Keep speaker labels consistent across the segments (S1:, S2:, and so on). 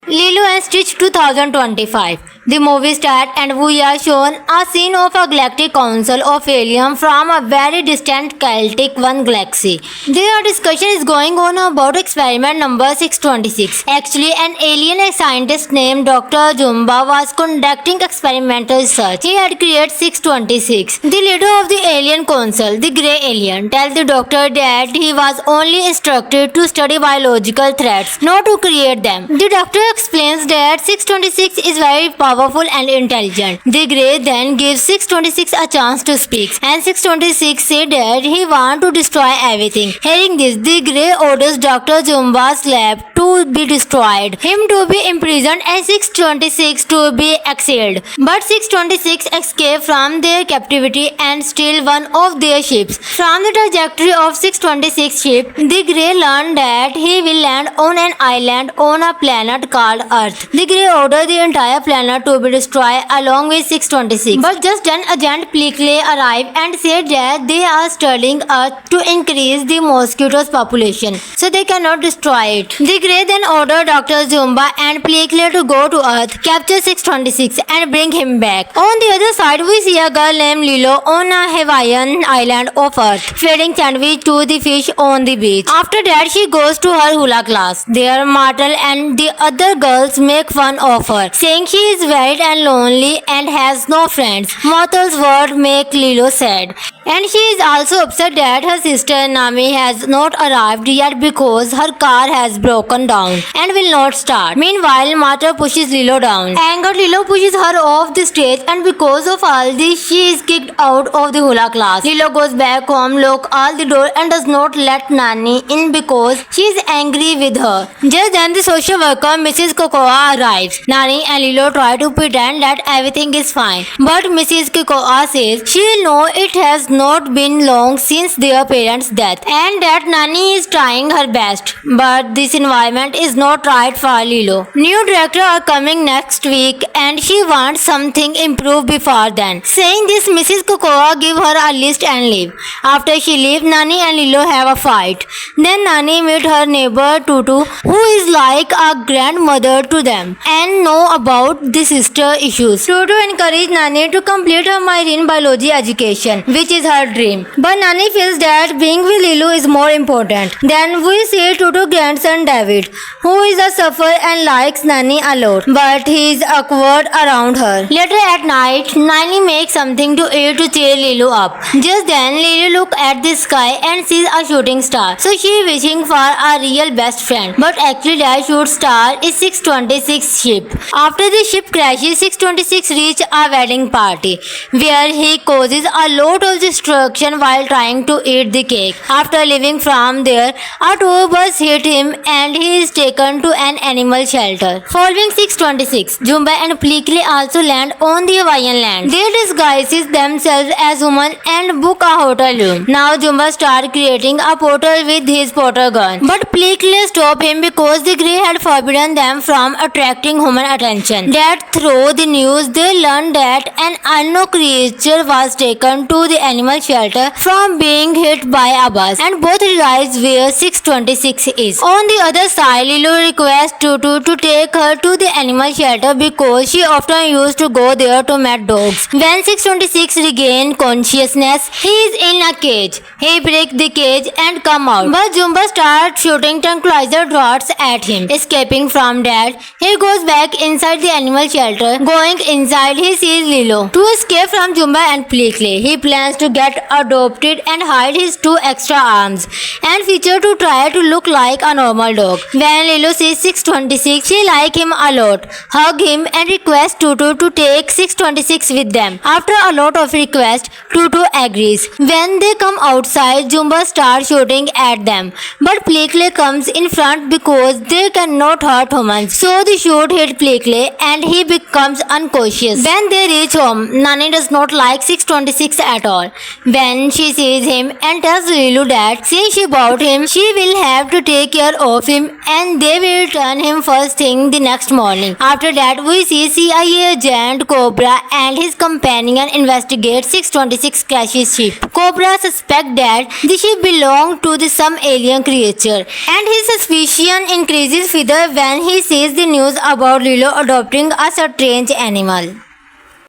S1: Lilo and Stitch 2025. The movie starts and we are shown a scene of a galactic council of aliens from a very distant Celtic one galaxy. Their discussion is going on about experiment number 626. Actually, an alien scientist named Dr. Jumba was conducting experimental research. He had created 626. The leader of the alien council, the grey alien, tells the doctor that he was only instructed to study biological threats, not to create them. The doctor explains that 626 is very powerful and intelligent. The Grey then gives 626 a chance to speak, and 626 said that he wants to destroy everything. Hearing this, the Grey orders Dr. Jumba's lab to be destroyed, him to be imprisoned, and 626 to be exiled. But 626 escaped from their captivity and steal one of their ships. From the trajectory of 626 ship, the Grey learned that he will land on an island on a planet called Earth. The Grey ordered the entire planet to be destroyed along with 626. But just then Agent Pleakley arrived and said that they are studying Earth to increase the mosquitoes population, so they cannot destroy it. The Grey then ordered Dr. Jumba and Pleakley to go to Earth, capture 626 and bring him back. On the other side, we see a girl named Lilo on a Hawaiian island of Earth, feeding sandwich to the fish on the beach. After that, she goes to her hula class. There, Martel and the other girls make fun of her, saying she is worried and lonely and has no friends. Martel's words make Lilo sad, and she is also upset that her sister Nami has not arrived yet because her car has broken down and will not start. Meanwhile, Martel pushes Lilo down. Angered, Lilo pushes her off the stage, and because of all this, she is kicked out of the hula class. Lilo goes back home, locks all the door, and does not let Nani in because she is angry with her. Just then, the social worker Mrs. Cocoa arrives. Nani and Lilo try to pretend that everything is fine, but Mrs. Cocoa says she knows it has not been long since their parents' death and that Nani is trying her best. But this environment is not right for Lilo. New director are coming next week and she wants something improved before then. Saying this, Mrs. Cocoa give her a list and leave. After she leaves, Nani and Lilo have a fight. Then Nani meet her neighbor Tutu, who is like a grandmother to them and know about the sister issues. Tutu encouraged Nani to complete her marine biology education, which is her dream. But Nani feels that being with Lilo is more important. Then we see Tutu's grandson David, who is a sufferer and likes Nani a lot, but he is awkward around her. Later at night, Nani makes something to eat to cheer Lilo up. Just then, Lilo looks at the sky and sees a shooting star. So she is wishing for a real best friend. But actually that shooting star is 626 ship. After the ship crashes, 626 reaches a wedding party where he causes a lot of destruction while trying to eat the cake. After leaving from there, a tour bus hit him and he is taken to an animal shelter. Following 626, Jumba and Pleakley also land on the Hawaiian land. They disguises themselves as women and book a hotel room. Now Jumba starts creating a portal with his portal gun. But Pleakley stopped him because the Grey had forbidden them from attracting human attention. That through the news, they learned that an unknown creature was taken to the animal shelter from being hit by a bus, and both realize where 626 is. On the other side, Lilo requests Tutu to take her to the animal shelter because she often used to go there to meet dogs. When 626 regains consciousness, he is in a cage. He breaks the cage and comes out, but Jumba starts shooting tranquilizer darts at him. Escaping from that, he goes back inside the animal shelter. Going inside, he sees Lilo. To escape from Jumba and Pleakley, he plans to get adopted and hide his two extra arms and feature to try to look like a normal dog. When Lilo sees 626, she likes him a lot, hug him and requests Tutu to take 626 with them. After a lot of requests, Tutu agrees. When they come outside, Jumba starts shooting at them, but Pleakley comes in front because they cannot hurt humans. So the shoot hit Pleakley and he becomes unconscious. When they reach home, Nani does not like 626 at all. When she sees him and tells Lilo that since she bought him, she will have to take care of him and they will return him first thing the next morning. After that, we see CIA agent Cobra and his companion investigate 626 crashes ship. Cobra suspects that the ship belonged to some alien creature, and his suspicion increases further when he he sees the news about Lilo adopting a strange animal.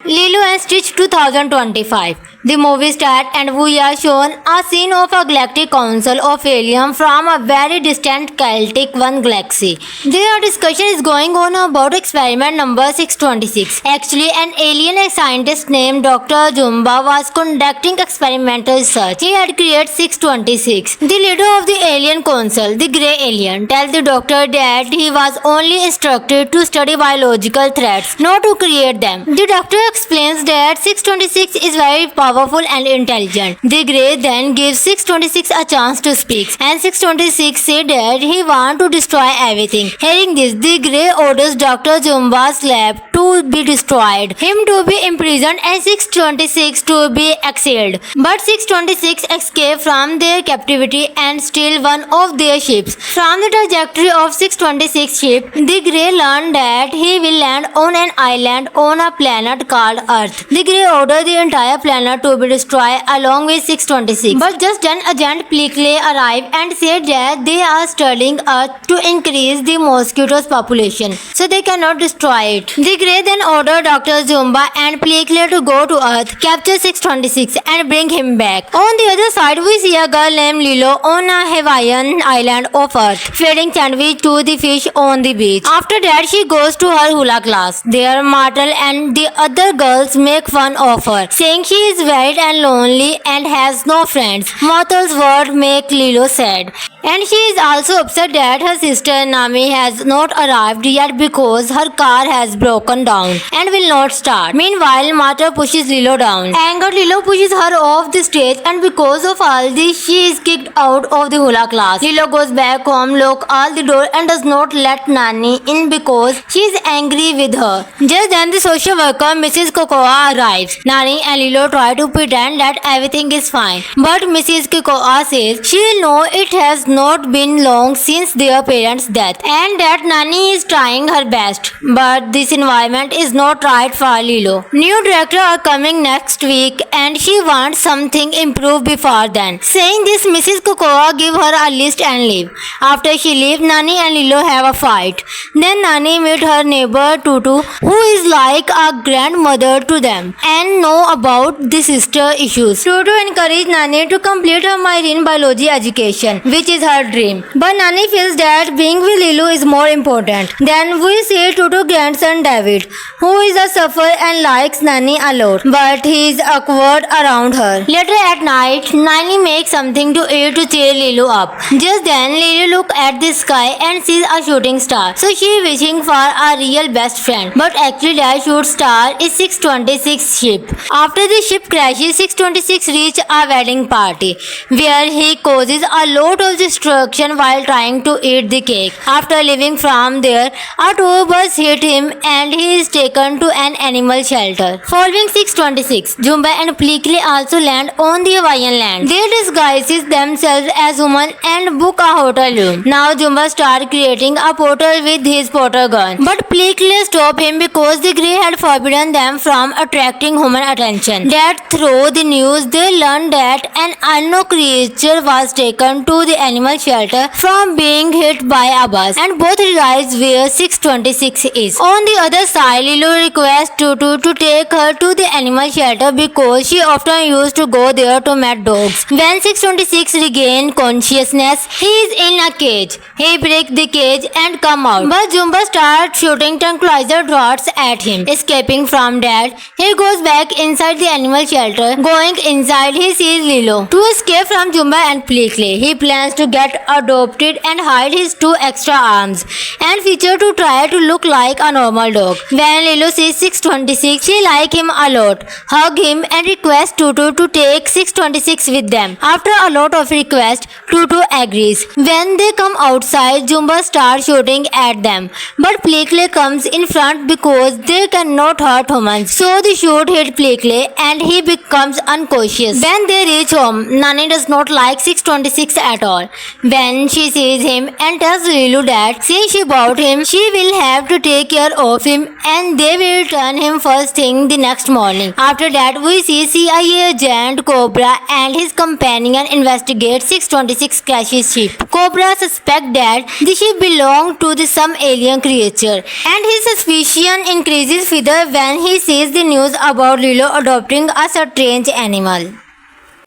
S1: Lilo and Stitch 2025. The movie starred and we are shown a scene of a galactic council of aliens from a very distant Celtic one galaxy. Their discussion is going on about experiment number 626. Actually, an alien scientist named Dr. Jumba was conducting experimental research. He had created 626. The leader of the alien council, the grey alien, tells the doctor that he was only instructed to study biological threats, not to create them. The doctor explains that 626 is very powerful and intelligent. The Grey then gives 626 a chance to speak, and 626 said that he wants to destroy everything. Hearing this, the Grey orders Dr. Jumba's lab to be destroyed, him to be imprisoned, and 626 to be exiled. But 626 escaped from their captivity and steal one of their ships. From the trajectory of 626 ship, the Grey learned that he will land on an island on a planet called Earth. The Grey ordered the entire planet to be destroyed along with 626. But just then Agent Pleakley arrived and said that they are studying Earth to increase the mosquitoes population, so they cannot destroy it. The Grey then ordered Dr. Jumba and Pleakley to go to Earth, capture 626 and bring him back. On the other side, we see a girl named Lilo on a Hawaiian island of Earth, feeding sandwich to the fish on the beach. After that, she goes to her hula class. There, Martel and the other girls make fun of her, saying she is worried and lonely and has no friends. Martel's words make Lilo sad, and she is also upset that her sister Nami has not arrived yet because her car has broken down and will not start. Meanwhile, Martel pushes Lilo down. Angered, Lilo pushes her off the stage, and because of all this, she is kicked out of the hula class. Lilo goes back home, locks all the door, and does not let Nani in because she is angry with her. Just then, the social worker Mrs. Cocoa arrives. Nani and Lilo try to pretend that everything is fine, but Mrs. Cocoa says she will know it has not been long since their parents' death, and that Nani is trying her best. But this environment is not right for Lilo. New director are coming next week, and she wants something improved before then. Saying this, Mrs. Cocoa give her a list and leave. After she leaves, Nani and Lilo have a fight. Then Nani meet her neighbor Tutu, who is like a grandmother to them and know about the sister issues. Tutu encourages Nani to complete her marine biology education, which is her dream. But Nani feels that being with Lilo is more important. Then we see Tutu's grandson David, who is a sufferer and likes Nani a lot, but he is awkward around her. Later at night, Nani makes something to eat to cheer Lilo up. Just then, Lilo looks at the sky and sees a shooting star. So she is wishing for a real best friend. But actually that shooting star is 626 ship. After the ship crashes, 626 reaches a wedding party where he causes a lot of destruction while trying to eat the cake. After leaving from there, a tour bus hit him and he is taken to an animal shelter. Following 626, Jumba and Pleakley also land on the Hawaiian land. They disguise themselves as women and book a hotel room. Now Jumba starts creating a portal with his portal gun, but Pleakley stops him because the Grey had forbidden them from attracting human attention. That through the news, they learn that an unknown creature was taken to the animal shelter from being hit by a bus, and both realize where 626 is. On the other side, Lilo requests Tutu to take her to the animal shelter because she often used to go there to meet dogs. When 626 regains consciousness, he is in a cage. He breaks the cage and comes out, but Jumba starts shooting tranquilizer darts at him. Escaping from that, he goes back inside the animal shelter. Going inside, he sees Lilo. To escape from Jumba and Pleakley, he plans to get adopted and hide his 2 extra arms and feature to try to look like a normal dog. When Lilo sees 626, she likes him a lot, hug him and requests Tutu to take 626 with them. After a lot of requests, Tutu agrees. When they come outside, Jumba starts shooting at them, but Pleakley comes in front because they cannot hurt humans. So the shot hit Pleakley and he becomes unconscious. When they reach home, Nani does not like 626 at all. When she sees him and tells Lilu that since she bought him, she will have to take care of him and they will return him first thing the next morning. After that, we see CIA agent Cobra and his companion investigate 626 crashes ship. Cobra suspects that the ship belonged to some alien creature, and his suspicion increases further when he sees the news about Lilo adopting a strange animal.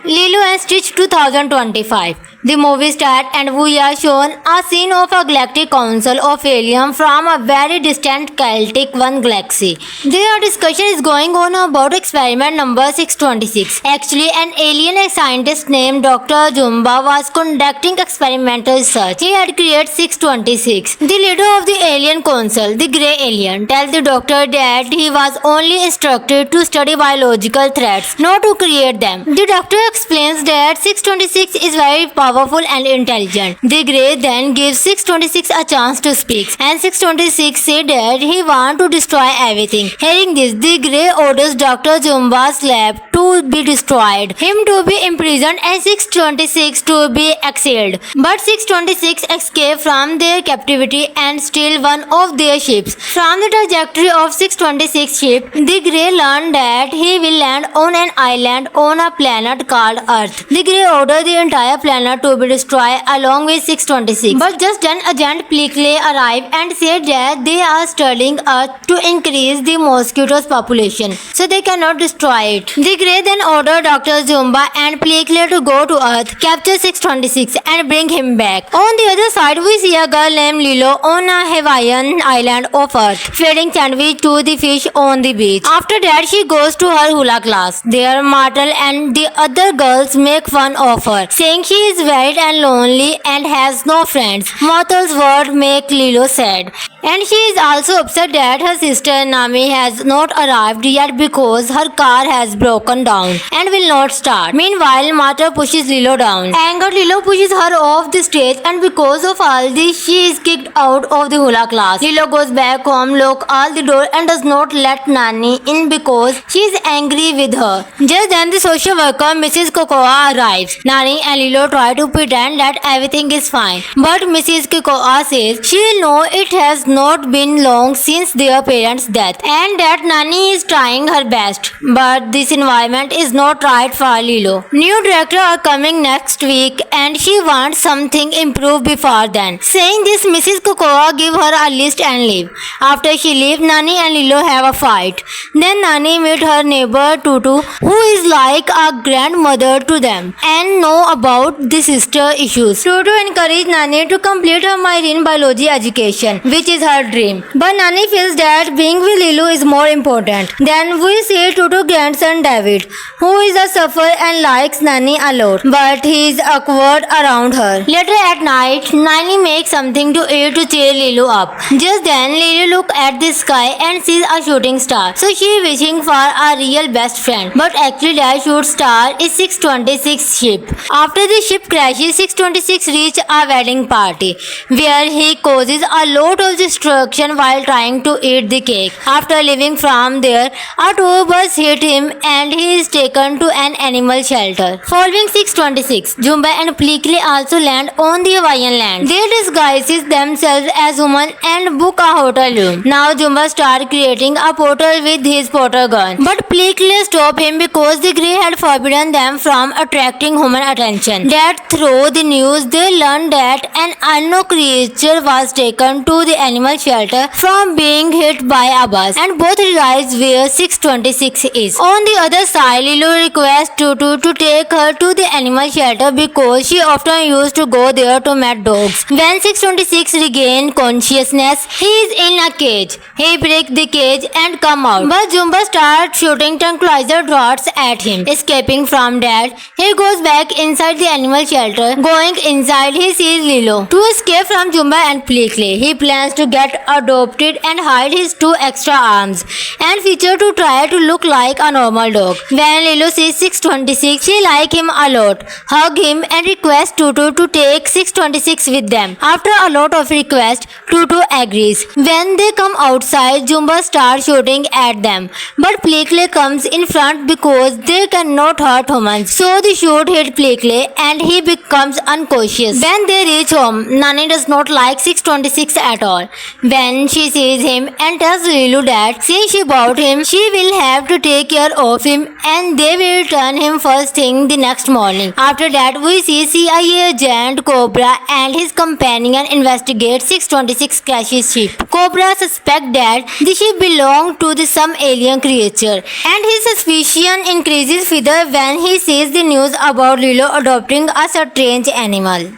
S1: Lilo and Stitch 2025. The movie starts and we are shown a scene of a galactic council of aliens from a very distant Celtic one galaxy. Their discussion is going on about experiment number 626. Actually, an alien scientist named Dr. Jumba was conducting experimental research. He had created 626. The leader of the alien council, the grey alien, tells the doctor that he was only instructed to study biological threats, not to create them. The doctor explains that 626 is very powerful and intelligent. The Grey then gives 626 a chance to speak, and 626 said that he wants to destroy everything. Hearing this, the Grey orders Dr. Jumba's lab to be destroyed, him to be imprisoned, and 626 to be exiled. But 626 escaped from their captivity and steal one of their ships. From the trajectory of 626 ship, the Grey learned that he will land on an island on a planet called Earth. The Grey ordered the entire planet to be destroyed along with 626. But just then Agent Pleakley arrived and said that they are studying Earth to increase the mosquitoes population, so they cannot destroy it. The Grey then ordered Dr. Jumba and Pleakley to go to Earth, capture 626 and bring him back. On the other side, we see a girl named Lilo on a Hawaiian island of Earth, feeding sandwich to the fish on the beach. After that, she goes to her hula class. There, Martel and the other girls make fun of her, saying she is weird and lonely and has no friends. Martel's words make Lilo sad, and she is also upset that her sister Nami has not arrived yet because her car has broken down and will not start. Meanwhile, Martel pushes Lilo down. Angered, Lilo pushes her off the stage, and because of all this, she is kicked out of the hula class. Lilo goes back home, locks all the door, and does not let Nani in because she is angry with her. Just then, the social worker Mrs. Cocoa arrives. Nani and Lilo try to pretend that everything is fine, but Mrs. Cocoa says she will know it has not been long since their parents' death and that Nani is trying her best. But this environment is not right for Lilo. New director are coming next week and she wants something improved before then. Saying this, Mrs. Cocoa give her a list and leave. After she leaves, Nani and Lilo have a fight. Then Nani meet her neighbor Tutu, who is like a grandmother to them and know about the sister issues. Tutu encourages Nani to complete her marine biology education, which is her dream. But Nani feels that being with Lilo is more important. Then we see Tutu's grandson David, who is a sufferer and likes Nani a lot, but he is awkward around her. Later at night, Nani makes something to eat to cheer Lilo up. Just then, Lilo looks at the sky and sees a shooting star. So she is wishing for a real best friend. But actually that shooting star is 626 ship. After the ship crashes, 626 reaches a wedding party where he causes a lot of destruction while trying to eat the cake. After leaving from there, a tour bus hit him and he is taken to an animal shelter. Following 626, Jumba and Pleakley also land on the Hawaiian land. They disguises themselves as women and book a hotel room. Now Jumba starts creating a portal with his portal gun. But Pleakley stops him because the Grey had forbidden them from attracting human attention. That through the news, they learned that an unknown creature was taken to the animal shelter from being hit by a bus, and both realize where 626 is. On the other side, Lilo requests Tutu to take her to the animal shelter because she often used to go there to meet dogs. When 626 regains consciousness, he is in a cage. He breaks the cage and comes out, but Jumba starts shooting tranquilizer darts at him. Escaping from that, he goes back inside the animal shelter. Going inside, he sees Lilo. To escape from Jumba and Pleakley, he plans to get adopted and hide his 2 extra arms and feature to try to look like a normal dog. When Lilo sees 626, she like him a lot, hug him and request Tutu to take 626 with them. After a lot of requests, Tutu agrees. When they come outside, Jumba starts shooting at them, but Pleakley comes in front because they cannot hurt humans. So the shoot hit Pleakley and he becomes unconscious. When they reach home, Nani does not like 626 at all. When she sees him and tells Lilu that since she bought him, she will have to take care of him and they will return him first thing the next morning. After that, we see CIA agent Cobra and his companion investigate 626 crashes ship. Cobra suspects that the ship belongs to some alien creature and his suspicion increases further when he sees the news about Lilo adopting a strange animal.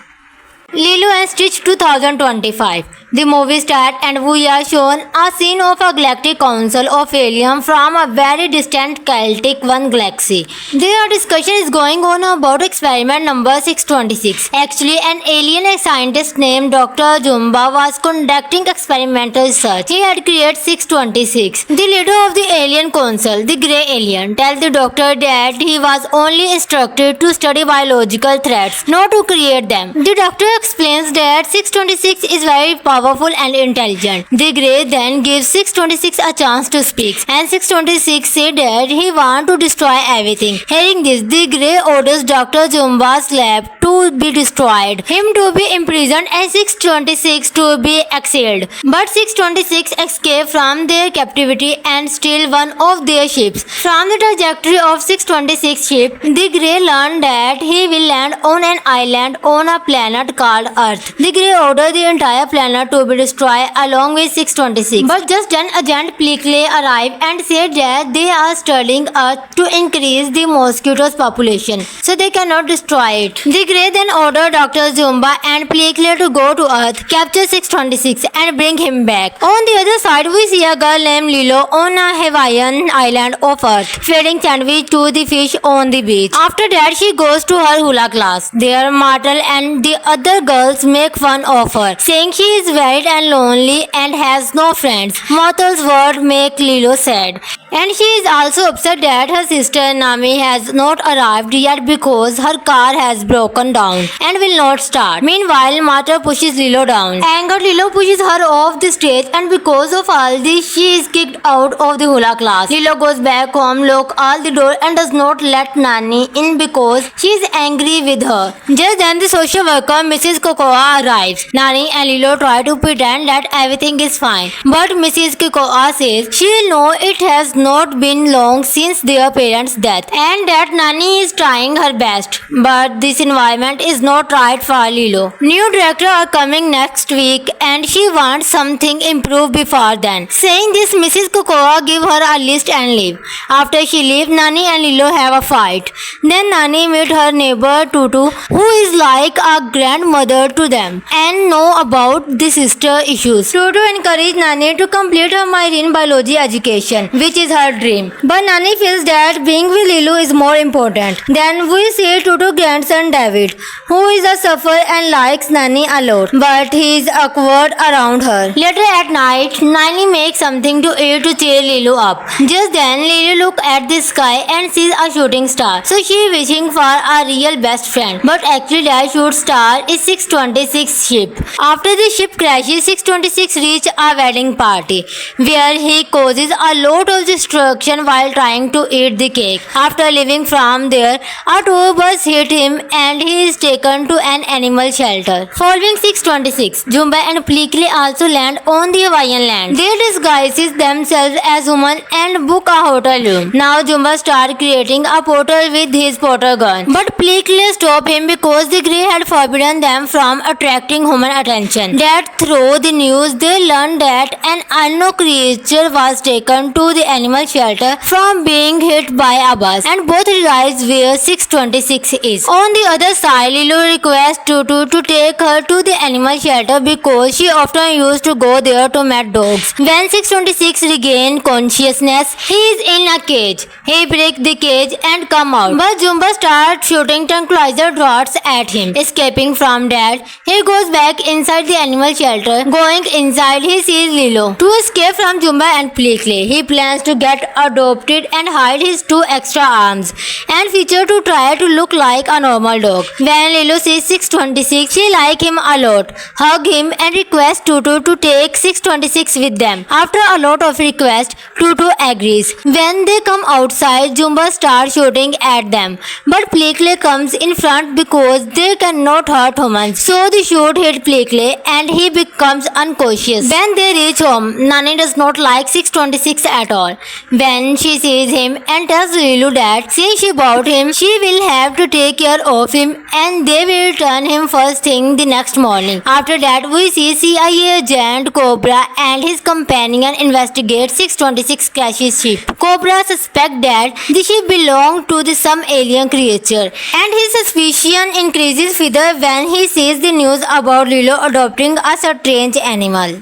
S1: Lilo and Stitch 2025. The movie starts and we are shown a scene of a galactic council of aliens from a very distant Celtic one galaxy. Their discussion is going on about experiment number 626. Actually, an alien scientist named Dr. Jumba was conducting experimental research. He had created 626. The leader of the alien council, the grey alien, tells the doctor that he was only instructed to study biological threats, not to create them. The doctor explains that 626 is very powerful and intelligent. The Grey then gives 626 a chance to speak, and 626 said that he wants to destroy everything. Hearing this, the Grey orders Dr. Jumba's lab to be destroyed, him to be imprisoned, and 626 to be exiled. But 626 escaped from their captivity and steal one of their ships. From the trajectory of 626 ship, the Grey learned that he will land on an island on a planet called Earth. The Grey ordered the entire planet to be destroyed along with 626. But just then Agent Pleakley arrived and said that they are studying Earth to increase the mosquitoes population, so they cannot destroy it. The Grey then ordered Dr. Jumba and Pleakley to go to Earth, capture 626 and bring him back. On the other side, we see a girl named Lilo on a Hawaiian island of Earth, feeding sandwich to the fish on the beach. After that, she goes to her hula class. There, Martel and the other girls make fun of her, saying she is worried and lonely and has no friends. Martel's words make Lilo sad, and she is also upset that her sister Nami has not arrived yet because her car has broken down and will not start. Meanwhile, Martel pushes Lilo down. Angered, Lilo pushes her off the stage, and because of all this, she is kicked out of the hula class. Lilo goes back home, locks all the door, and does not let Nani in because she is angry with her. Just then, the social worker Mrs. Cocoa arrives. Nani and Lilo try to pretend that everything is fine, but Mrs. Cocoa says she knows it has not been long since their parents' death and that Nani is trying her best, but this environment is not right for Lilo. New director are coming next week and she wants something improved before then. Saying this, Mrs. Cocoa give her a list and leave. After she leaves, Nani and Lilo have a fight. Then Nani meet her neighbor Tutu, who is like a grandmother to them and know about the sister issues. Tutu encouraged Nani to complete her marine biology education, which is her dream. But Nani feels that being with Lilo is more important. Then we see Tutu's grandson David, who is a sufferer and likes Nani a lot, but he is awkward around her. Later at night, Nani makes something to eat to cheer Lilo up. Just then, Lilo looks at the sky and sees a shooting star. So she is wishing for a real best friend. But actually that shooting star is 626 ship. After the ship crashes, 626 reach a wedding party where he causes a lot of destruction while trying to eat the cake. After leaving from there, a tour bus hit him and he is taken to an animal shelter. Following 626, Jumba and Pleakley also land on the Hawaiian land. They disguises themselves as women and book a hotel room. Now Jumba starts creating a portal with his portal gun, but Pleakley stops him because the Grey had forbidden them from attracting human attention. That through the news, they learned that an unknown creature was taken to the animal animal shelter from being hit by a bus, and both realize where 626 is. On the other side, Lilo requests Tutu to take her to the animal shelter because she often used to go there to meet dogs. When 626 regains consciousness, he is in a cage. He breaks the cage and comes out, but Jumba starts shooting tranquilizer darts at him. Escaping from that, he goes back inside the animal shelter. Going inside, he sees Lilo. To escape from Jumba and Pleakley, he plans to get adopted and hide his 2 extra arms and feature to try to look like a normal dog. When Lilo sees 626, she likes him a lot, hug him and requests Tutu to take 626 with them. After a lot of requests, Tutu agrees. When they come outside, Jumba starts shooting at them, but Pleakley comes in front because they cannot hurt humans. So the shot hit Pleakley and he becomes unconscious. When they reach home, Nani does not like 626 at all. When she sees him and tells Lilo that since she bought him, she will have to take care of him and they will return him first thing the next morning. After that, we see CIA agent Cobra and his companion investigate 626 crashed ship. Cobra suspects that the ship belonged to some alien creature, and his suspicion increases further when he sees the news about Lilo adopting a strange animal.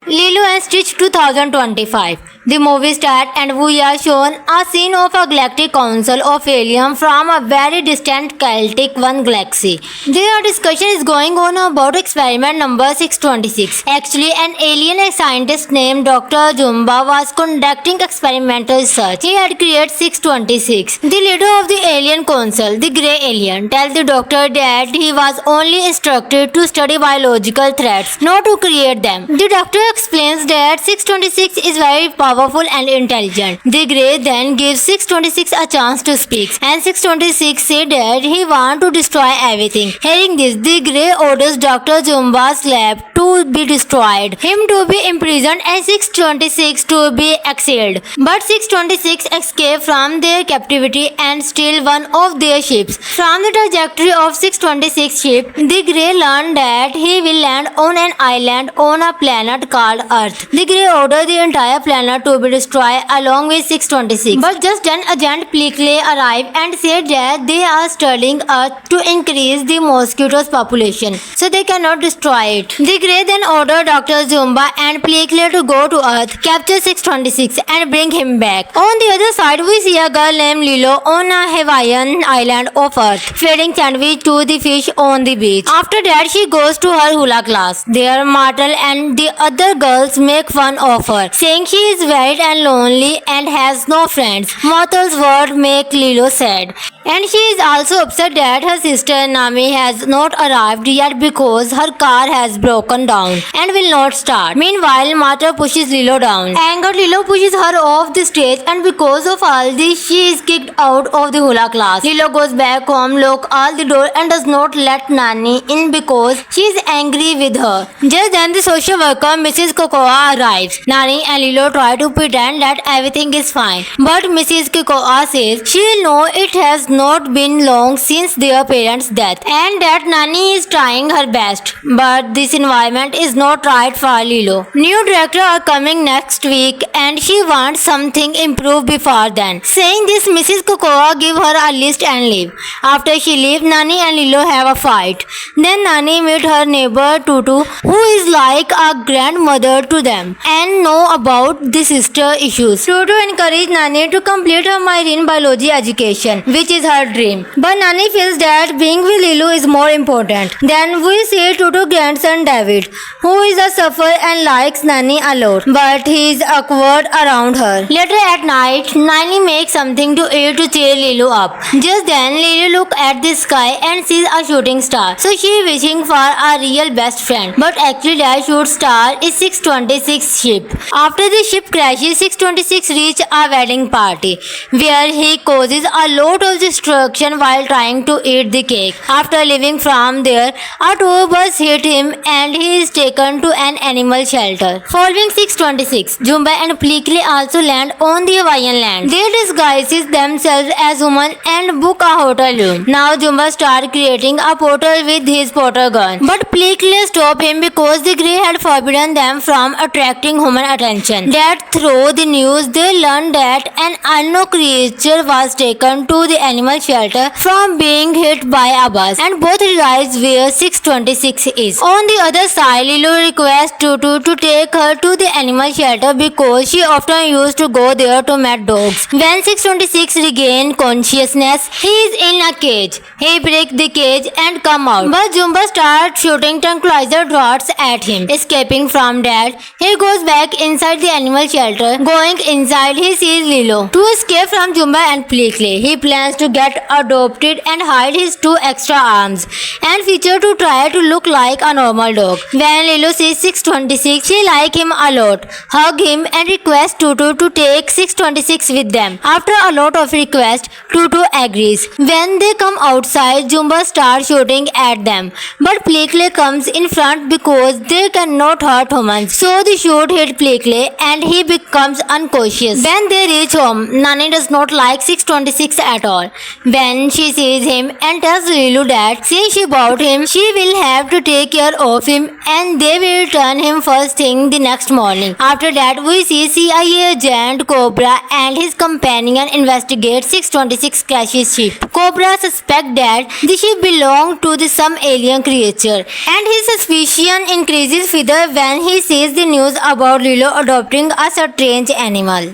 S1: Lilo and Stitch 2025. The movie starts and we are shown a scene of a galactic council of aliens from a very distant Celtic one galaxy. Their discussion is going on about experiment number 626. Actually, an alien scientist named Dr. Jumba was conducting experimental research. He had created 626. The leader of the alien council, the grey alien, tells the doctor that he was only instructed to study biological threats, not to create them. The doctor explains that 626 is very powerful and intelligent. The Grey then gives 626 a chance to speak, and 626 said that he wants to destroy everything. Hearing this, the Grey orders Dr. Jumba's lab to be destroyed, him to be imprisoned, and 626 to be exiled. But 626 escaped from their captivity and steal one of their ships. From the trajectory of 626 ship, the Grey learned that he will land on an island on a planet called Earth. The Grey ordered the entire planet to be destroyed along with 626. But just then Agent Pleakley arrived and said that they are studying Earth to increase the mosquitoes population, so they cannot destroy it. The Grey then ordered Dr. Jumba and Pleakley to go to Earth, capture 626 and bring him back. On the other side, we see a girl named Lilo on a Hawaiian island of Earth, feeding sandwich to the fish on the beach. After that, she goes to her hula class. There, Martel and the other girls make fun of her, saying she is worried and lonely and has no friends. Martel's words make Lilo sad, and she is also upset that her sister Nami has not arrived yet because her car has broken down and will not start. Meanwhile, Martel pushes Lilo down. Angered, Lilo pushes her off the stage, and because of all this, she is kicked out of the hula class. Lilo goes back home, locks all the door, and does not let Nani in because she is angry with her. Just then, the social worker Mrs. Cocoa arrives. Nani and Lilo try to pretend that everything is fine, but Mrs. Cocoa says she will know it has not been long since their parents' death and that Nani is trying her best. But this environment is not right for Lilo. New director are coming next week and she wants something improved before then. Saying this, Mrs. Cocoa give her a list and leave. After she leaves, Nani and Lilo have a fight. Then Nani meet her neighbor Tutu, who is like a grandmother to them and know about the sister issues. Tutu encourages Nani to complete her marine biology education, which is her dream. But Nani feels that being with Lilo is more important. Then we see Tutu's grandson David, who is a sufferer and likes Nani a lot, but he is awkward around her. Later at night, Nani makes something to eat to cheer Lilo up. Just then, Lilo looks at the sky and sees a shooting star. So she is wishing for a real best friend. But actually that shooting star is 626 ship. After the ship crashes, 626 reach a wedding party where he causes a lot of destruction while trying to eat the cake. After leaving from there, a tour bus hit him and he is taken to an animal shelter. Following 626, Jumba and Pleakley also land on the Hawaiian land. They disguise themselves as women and book a hotel room. Now Jumba starts creating a portal with his portal gun. But Pleakley stopped him because the Grey had forbidden them from attracting human attention. That through the news, they learned that an unknown creature was taken to the animal shelter from being hit by a bus, and both realize where 626 is. On the other side, Lilo requests Tutu to take her to the animal shelter because she often used to go there to meet dogs. When 626 regains consciousness, he is in a cage. He breaks the cage and comes out, but Jumba starts shooting tranquilizer darts at him. Escaping from that, he goes back inside the animal shelter. Going inside, he sees Lilo. To escape from Jumba and Pleakley, he plans to get adopted and hide his 2 extra arms and feature to try to look like a normal dog. When Lilo sees 626, she likes him a lot, hug him and requests Tutu to take 626 with them. After a lot of requests, Tutu agrees. When they come outside, Jumba starts shooting at them, but Pleakley comes in front because they cannot hurt humans. So the shot hit Pleakley and he becomes unconscious. When they reach home, Nani does not like 626 at all. When she sees him and tells Lilo that since she bought him, she will have to take care of him and they will return him first thing the next morning. After that, we see CIA agent Cobra and his companion investigate 626 crashes ship. Cobra suspects that the ship belonged to some alien creature, and his suspicion increases further when he sees the news about Lilo adopting a strange animal.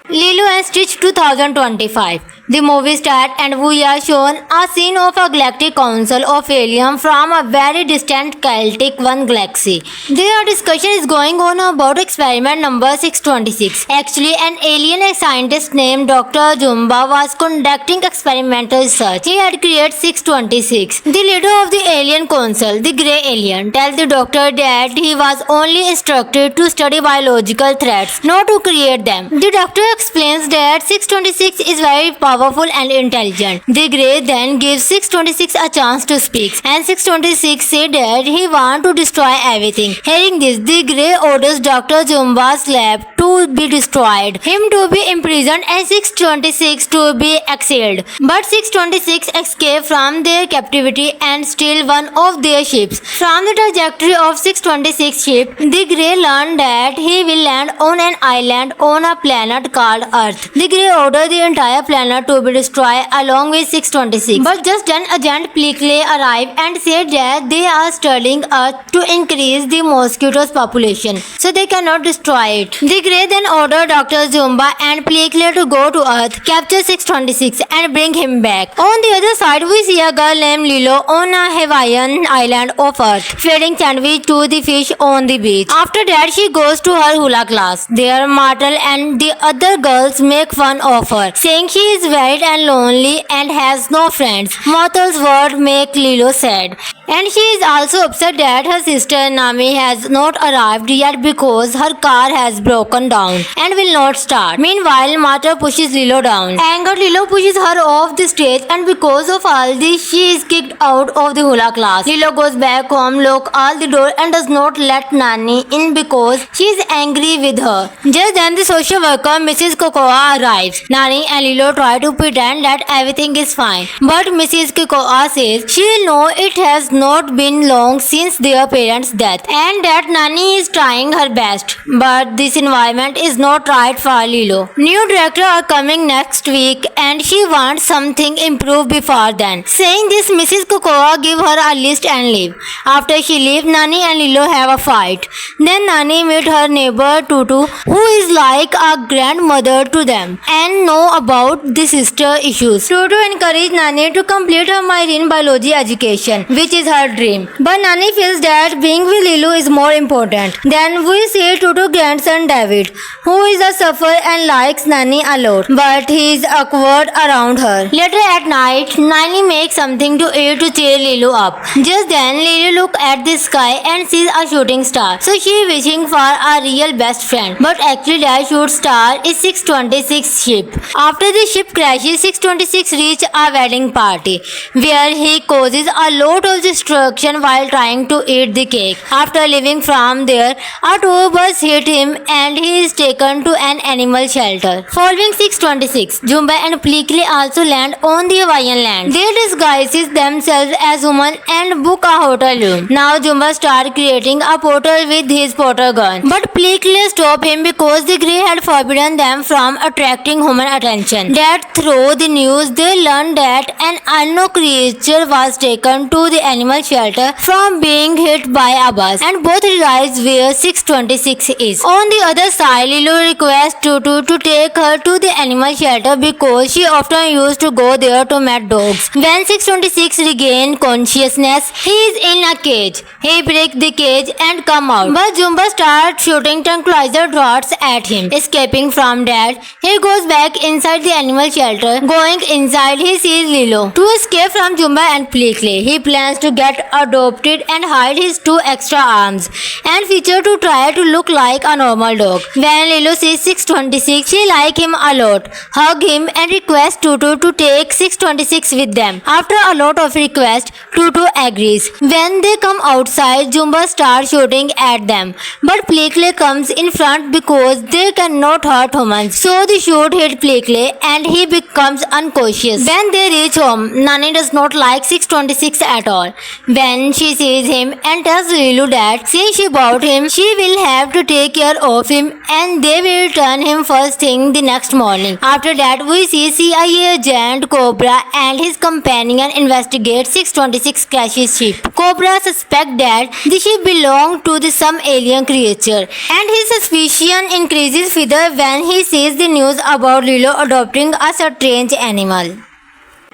S1: Lilo and Stitch 2025. The movie starts and we are shown a scene of a galactic council of aliens from a very distant Celtic one galaxy. Their discussion is going on about experiment number 626. Actually, an alien scientist named Dr. Jumba was conducting experimental research. He had created 626. The leader of the alien council, the Grey Alien, tells the doctor that he was only instructed to study biological threats, not to create them. The doctor explains that 626 is very powerful and intelligent. The Grey then gives 626 a chance to speak, and 626 said that he wants to destroy everything. Hearing this, the Grey orders Dr. Jumba's lab to be destroyed, him to be imprisoned, and 626 to be exiled. But 626 escaped from their captivity and steal one of their ships. From the trajectory of 626 ship, the Grey learned that he will land on an island on a planet called Earth. The Grey ordered the entire planet to be destroyed along with 626. But just then agent Pleakley arrived and said that they are studying Earth to increase the mosquitoes population, so they cannot destroy it. The Grey then ordered Dr. Jumba and Pleakley to go to Earth, capture 626 and bring him back. On the other side, we see a girl named Lilo on a Hawaiian island of Earth, feeding sandwich to the fish on the beach. After that, she goes to her hula class. There, Martel and the other girls make fun of her, saying she is worried and lonely and has no friends. Martel's words make Lilo sad, and she is also upset that her sister Nami has not arrived yet because her car has broken down and will not start. Meanwhile, Martel pushes Lilo down. Angered, Lilo pushes her off the stage, and because of all this, she is kicked out of the hula class. Lilo goes back home, locks all the door, and does not let Nani in because she is angry with her. Just then, the social worker Mrs. Cocoa arrives. Nani and Lilo try to pretend that everything is fine, but Mrs. Cocoa says she will know it has not been long since their parents' death and that Nani is trying her best. But this environment is not right for Lilo. New director are coming next week and she wants something improved before then. Saying this, Mrs. Cocoa give her a list and leave. After she leaves, Nani and Lilo have a fight. Then Nani meet her neighbor Tutu, who is like a grandmother to them and know about the sister issues. Tutu encouraged Nani to complete her marine biology education, which is is her dream. But Nani feels that being with Lilu is more important. Then we see Tutu grandson David, who is a sufferer and likes Nani a lot, but he is awkward around her. Later at night, Nani makes something to eat to cheer Lilu up. Just then, Lilu looks at the sky and sees a shooting star. So she is wishing for a real best friend. But actually that shooting star is 626 ship. After the ship crashes, 626 reach a wedding party where he causes a lot of destruction while trying to eat the cake. After leaving from there, a tour bus hit him and he is taken to an animal shelter. Following 626, Jumba and Pleakley also land on the Hawaiian land. They disguises themselves as human and book a hotel room. Now Jumba starts creating a portal with his portal gun. But Pleakley stopped him because the Grey had forbidden them from attracting human attention. That through the news, they learned that an unknown creature was taken to the animal shelter from being hit by a bus, and both realize where 626 is. On the other side, Lilu requests Tutu to take her to the animal shelter because she often used to go there to meet dogs. When 626 regains consciousness, he is in a cage. He breaks the cage and comes out, but Jumba starts shooting tranquilizer darts at him. Escaping from that, he goes back inside the animal shelter. Going inside, he sees Lilu. To escape from Jumba and Pleakley, he plans to get adopted and hide his two extra arms and feature to try to look like a normal dog. When Lilu sees 626, she likes him a lot, hug him and requests Tutu to take 626 with them. After a lot of requests, Tutu agrees. When they come outside, Jumba starts shooting at them, but Pleakley comes in front because they cannot hurt humans. So the shot hit Pleakley and he becomes unconscious. When they reach home, Nani does not like 626 at all. When she sees him and tells Lilu that since she bought him, she will have to take care of him and they will return him first thing the next morning. After that, we see CIA agent Cobra and his companion investigate 626 crashes ship. Cobra suspects that the ship belongs to some alien creature, and his suspicion increases further when he sees the news about Lilu adopting a strange animal.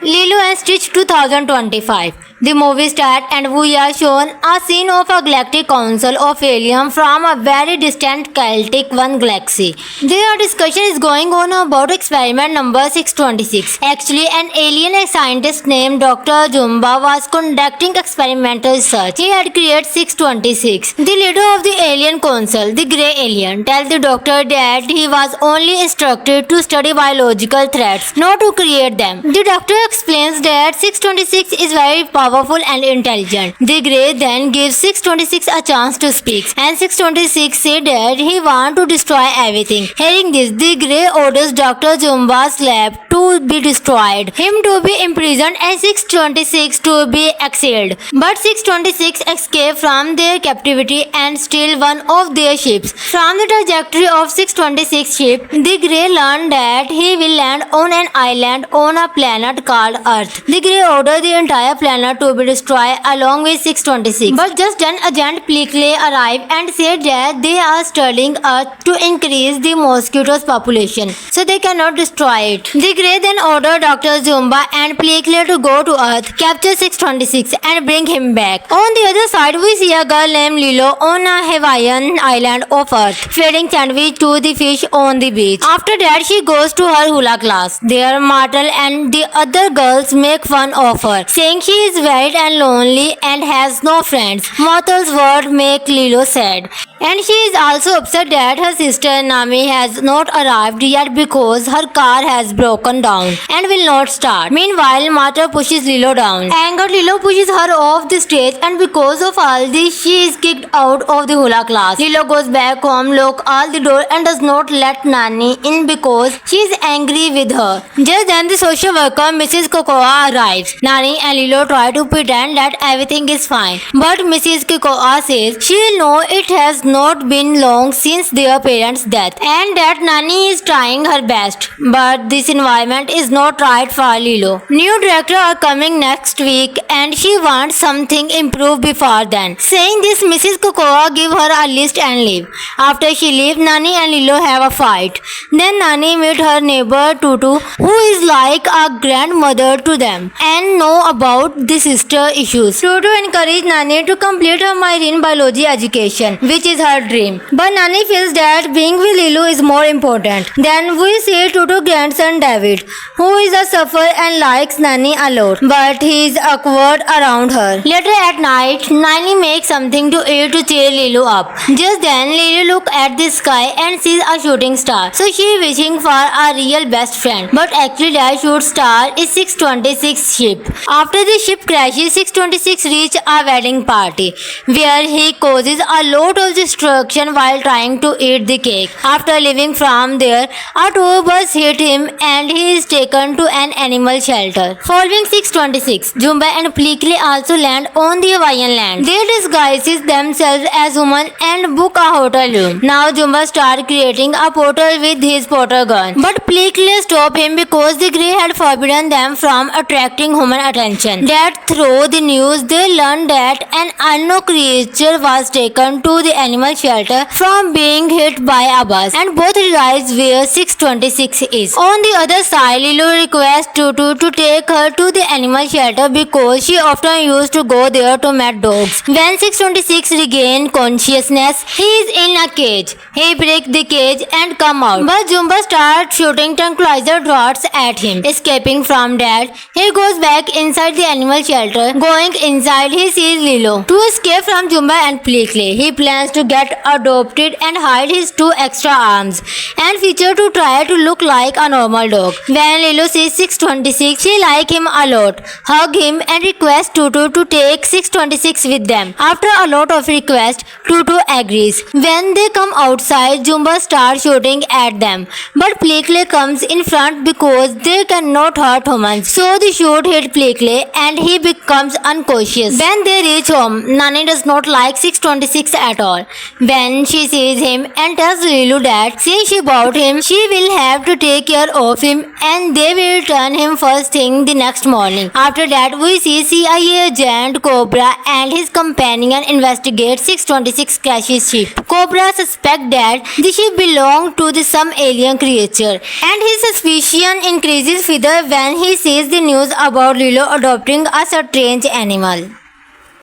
S1: Lilo and Stitch 2025. The movie starts and we are shown a scene of a galactic council of aliens from a very distant Celtic one galaxy. Their discussion is going on about experiment number 626. Actually, an alien scientist named Dr. Jumba was conducting experimental research. He had created 626. The leader of the alien council, the grey alien, tells the doctor that he was only instructed to study biological threats, not to create them. The doctor explains that 626 is very powerful and intelligent. The Grey then gives 626 a chance to speak, and 626 said that he wants to destroy everything. Hearing this, the Grey orders Dr. Jumba's lab to be destroyed, him to be imprisoned, and 626 to be exiled. But 626 escaped from their captivity and steal one of their ships. From the trajectory of 626 ship, the Grey learned that he will land on an island on a planet called Earth. The Grey ordered the entire planet to be destroyed along with 626. But just then Agent Pleakley arrived and said that they are studying Earth to increase the mosquitoes population, so they cannot destroy it. The Grey then ordered Dr. Jumba and Pleakley to go to Earth, capture 626 and bring him back. On the other side, we see a girl named Lilo on a Hawaiian island of Earth, feeding sandwich to the fish on the beach. After that, she goes to her hula class. There, Martel and the other girls make fun of her, saying she is worried and lonely and has no friends. Martel's words make Lilo sad, and she is also upset that her sister Nami has not arrived yet because her car has broken down and will not start. Meanwhile, Martel pushes Lilo down. Angered, Lilo pushes her off the stage, and because of all this, she is kicked out of the hula class. Lilo goes back home, locks all the door, and does not let Nani in because she is angry with her. Just then, the social worker Mrs. Cocoa arrives. Nani and Lilo try to pretend that everything is fine, but Mrs. Cocoa says she will know it has not been long since their parents' death, and that Nani is trying her best. But this environment is not right for Lilo. New director are coming next week, and she wants something improved before then. Saying this, Mrs. Cocoa give her a list and leave. After she leaves, Nani and Lilo have a fight. Then Nani meet her neighbor Tutu, who is like a grandmother to them and know about the sister issues. Tutu encouraged Nani to complete her marine biology education, which is her dream. But Nani feels that being with Lilo is more important. Then we see Tutu's grandson David, who is a sufferer and likes Nani a lot, but he is awkward around her. Later at night, Nani makes something to eat to cheer Lilo up. Just then, Lilo looks at the sky and sees a shooting star. So she is wishing for a real best friend. But actually that shooting star is 626 ship. After the ship crashes, 626 reach a wedding party where he causes a lot of destruction while trying to eat the cake. After leaving from there, a tour bus hit him and he is taken to an animal shelter. Following 626, Jumba and Pleakley also land on the Hawaiian land. They disguises themselves as women and book a hotel room. Now Jumba starts creating a portal with his portal gun. But Pleakley stopped him because the Grey had forbidden them from attracting human attention. That through the news, they learned that an unknown creature was taken to the animal shelter from being hit by a bus, and both realize where 626 is. On the other side, Lilo requests Tutu to take her to the animal shelter because she often used to go there to meet dogs. When 626 regains consciousness, he is in a cage. He breaks the cage and comes out. But Jumba starts shooting tranquilizer darts at him. Escaping from that, he goes back inside the animal shelter. Going inside, he sees Lilo. To escape from Jumba and Pleakley, he plans to get adopted and hide his 2 extra arms and feature to try to look like a normal dog. When Lilo sees 626, she likes him a lot, hug him and requests Tutu to take 626 with them. After a lot of requests, Tutu agrees. When they come outside, Jumba starts shooting at them. But Pleakley comes in front because they cannot hurt humans. So the shot hit Pleakley and he becomes unconscious. When they reach home, Nani does not like 626 at all. When she sees him and tells Lilo that since she bought him, she will have to take care of him and they will return him first thing the next morning. After that, we see CIA agent Cobra and his companion investigate 626 crashes ship. Cobra suspects that the ship belonged to some alien creature, and his suspicion increases further when he sees the news about Lilo adopting a strange animal.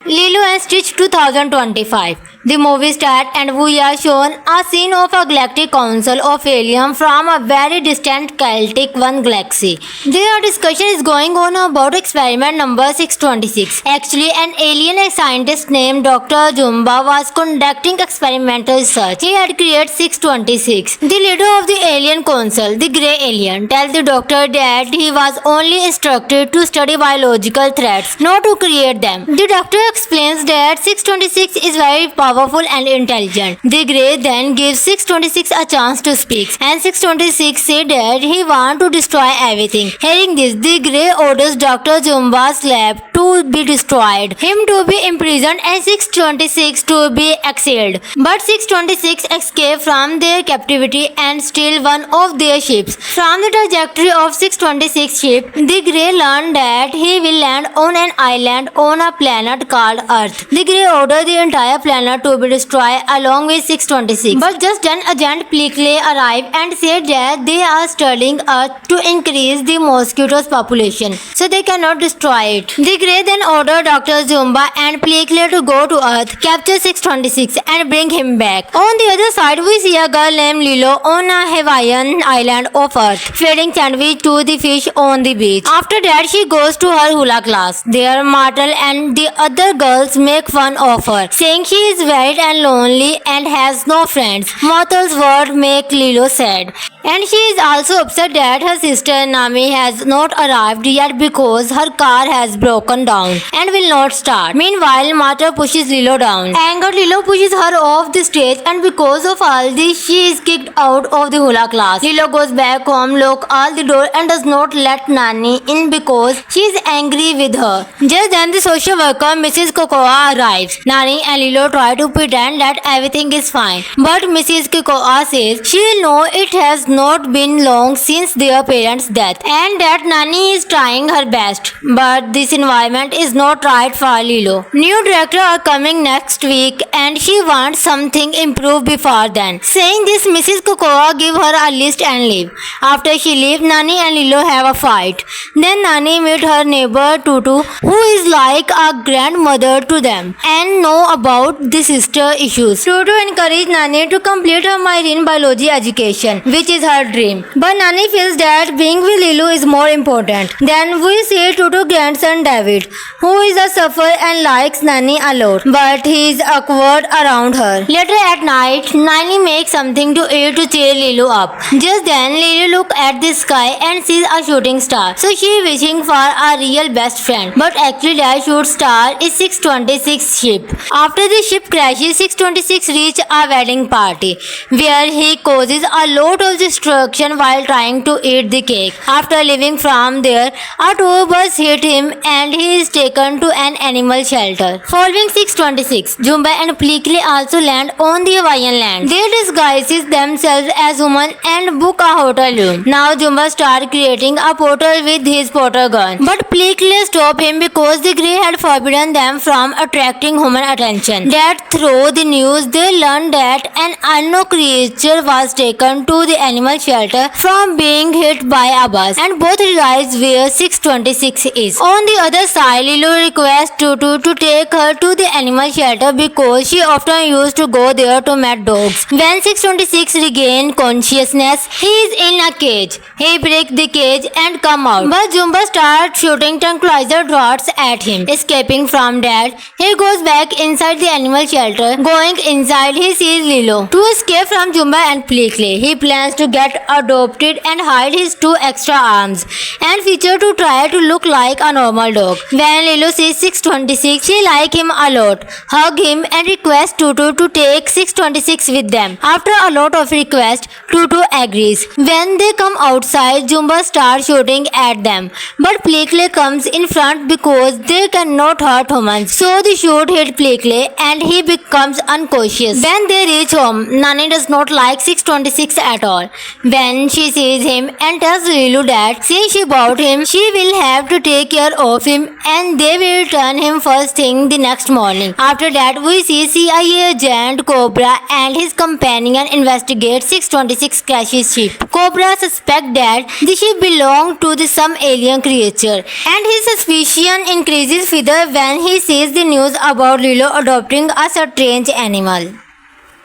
S1: Lilo and Stitch 2025. The movie starts and we are shown a scene of a galactic council of aliens from a very distant Celtic one galaxy. Their discussion is going on about experiment number 626. Actually, an alien scientist named Dr. Jumba was conducting experimental research. He had created 626. The leader of the alien council, the Grey Alien, tells the doctor that he was only instructed to study biological threats, not to create them. The doctor explains that 626 is very powerful and intelligent. The Grey then gives 626 a chance to speak, and 626 said that he wants to destroy everything. Hearing this, the Grey orders Dr. Jumba's lab to be destroyed, him to be imprisoned, and 626 to be exiled. But 626 escaped from their captivity and steal one of their ships. From the trajectory of 626 ship, the Grey learned that he will land on an island on a planet called Earth. The Grey ordered the entire planet to be destroyed along with 626. But just then Agent Pleakley arrived and said that they are studying Earth to increase the mosquitoes population, so they cannot destroy it. The Grey then ordered Dr. Jumba and Pleakley to go to Earth, capture 626 and bring him back. On the other side, we see a girl named Lilo on a Hawaiian island of Earth, feeding sandwich to the fish on the beach. After that, she goes to her hula class. There, Martel and the other girls make fun of her, saying she is very and lonely and has no friends. Martel's words make Lilo sad. And she is also upset that her sister Nami has not arrived yet because her car has broken down and will not start. Meanwhile, Mata pushes Lilo down. Angered, Lilo pushes her off the stage, and because of all this, she is kicked out of the hula class. Lilo goes back home, locks all the door, and does not let Nani in because she is angry with her. Just then, the social worker Mrs. Cocoa arrives. Nani and Lilo try to pretend that everything is fine, but Mrs. Cocoa says she will know it has not been long since their parents' death, and that Nani is trying her best. But this environment is not right for Lilo. New director are coming next week, and she wants something improved before then. Saying this, Mrs. Cocoa give her a list and leave. After she leaves, Nani and Lilo have a fight. Then Nani meet her neighbor Tutu, who is like a grandmother to them and know about the sister issues. Tutu encourages Nani to complete her marine biology education, which is her dream. But Nani feels that being with Lilo is more important. Then we see Tutu grandson David, who is a sufferer and likes Nani a lot, but he is awkward around her. Later at night, Nani makes something to eat to cheer Lilo up. Just then, Lilo looks at the sky and sees a shooting star. So she is wishing for a real best friend. But actually that shooting star is 626 ship. After the ship crashes, 626 reach a wedding party where he causes a lot of destruction while trying to eat the cake. After leaving from there, a tour bus hit him and he is taken to an animal shelter. Following 626, Jumba and Pleakley also land on the Hawaiian land. They disguises themselves as women and book a hotel room. Now Jumba starts creating a portal with his portal gun. But Pleakley stopped him because the Grey had forbidden them from attracting human attention. That through the news, they learned that an unknown creature was taken to the animal shelter from being hit by a bus, and both realize where 626 is. On the other side, Lilo requests Tutu to take her to the animal shelter because she often used to go there to meet dogs. When 626 regains consciousness, he is in a cage. He breaks the cage and comes out, but Jumba starts shooting tranquilizer darts at him. Escaping from that, he goes back inside the animal shelter. Going inside, he sees Lilo. To escape from Jumba and Pleakley, he plans to get adopted and hide his two extra arms and feature to try to look like a normal dog. When Lilo sees 626, she likes him a lot, hug him and requests Tutu to take 626 with them. After a lot of requests, Tutu agrees. When they come outside, Jumba starts shooting at them, but Pleakley comes in front because they cannot hurt humans. So the shot hit Pleakley and he becomes unconscious. When they reach home, Nani does not like 626 at all. When she sees him and tells Lilo that since she bought him, she will have to take care of him and they will return him first thing the next morning. After that, we see CIA agent Cobra and his companion investigate 626 crashes ship. Cobra suspects that the ship belonged to some alien creature, and his suspicion increases further when he sees the news about Lilo adopting a strange animal.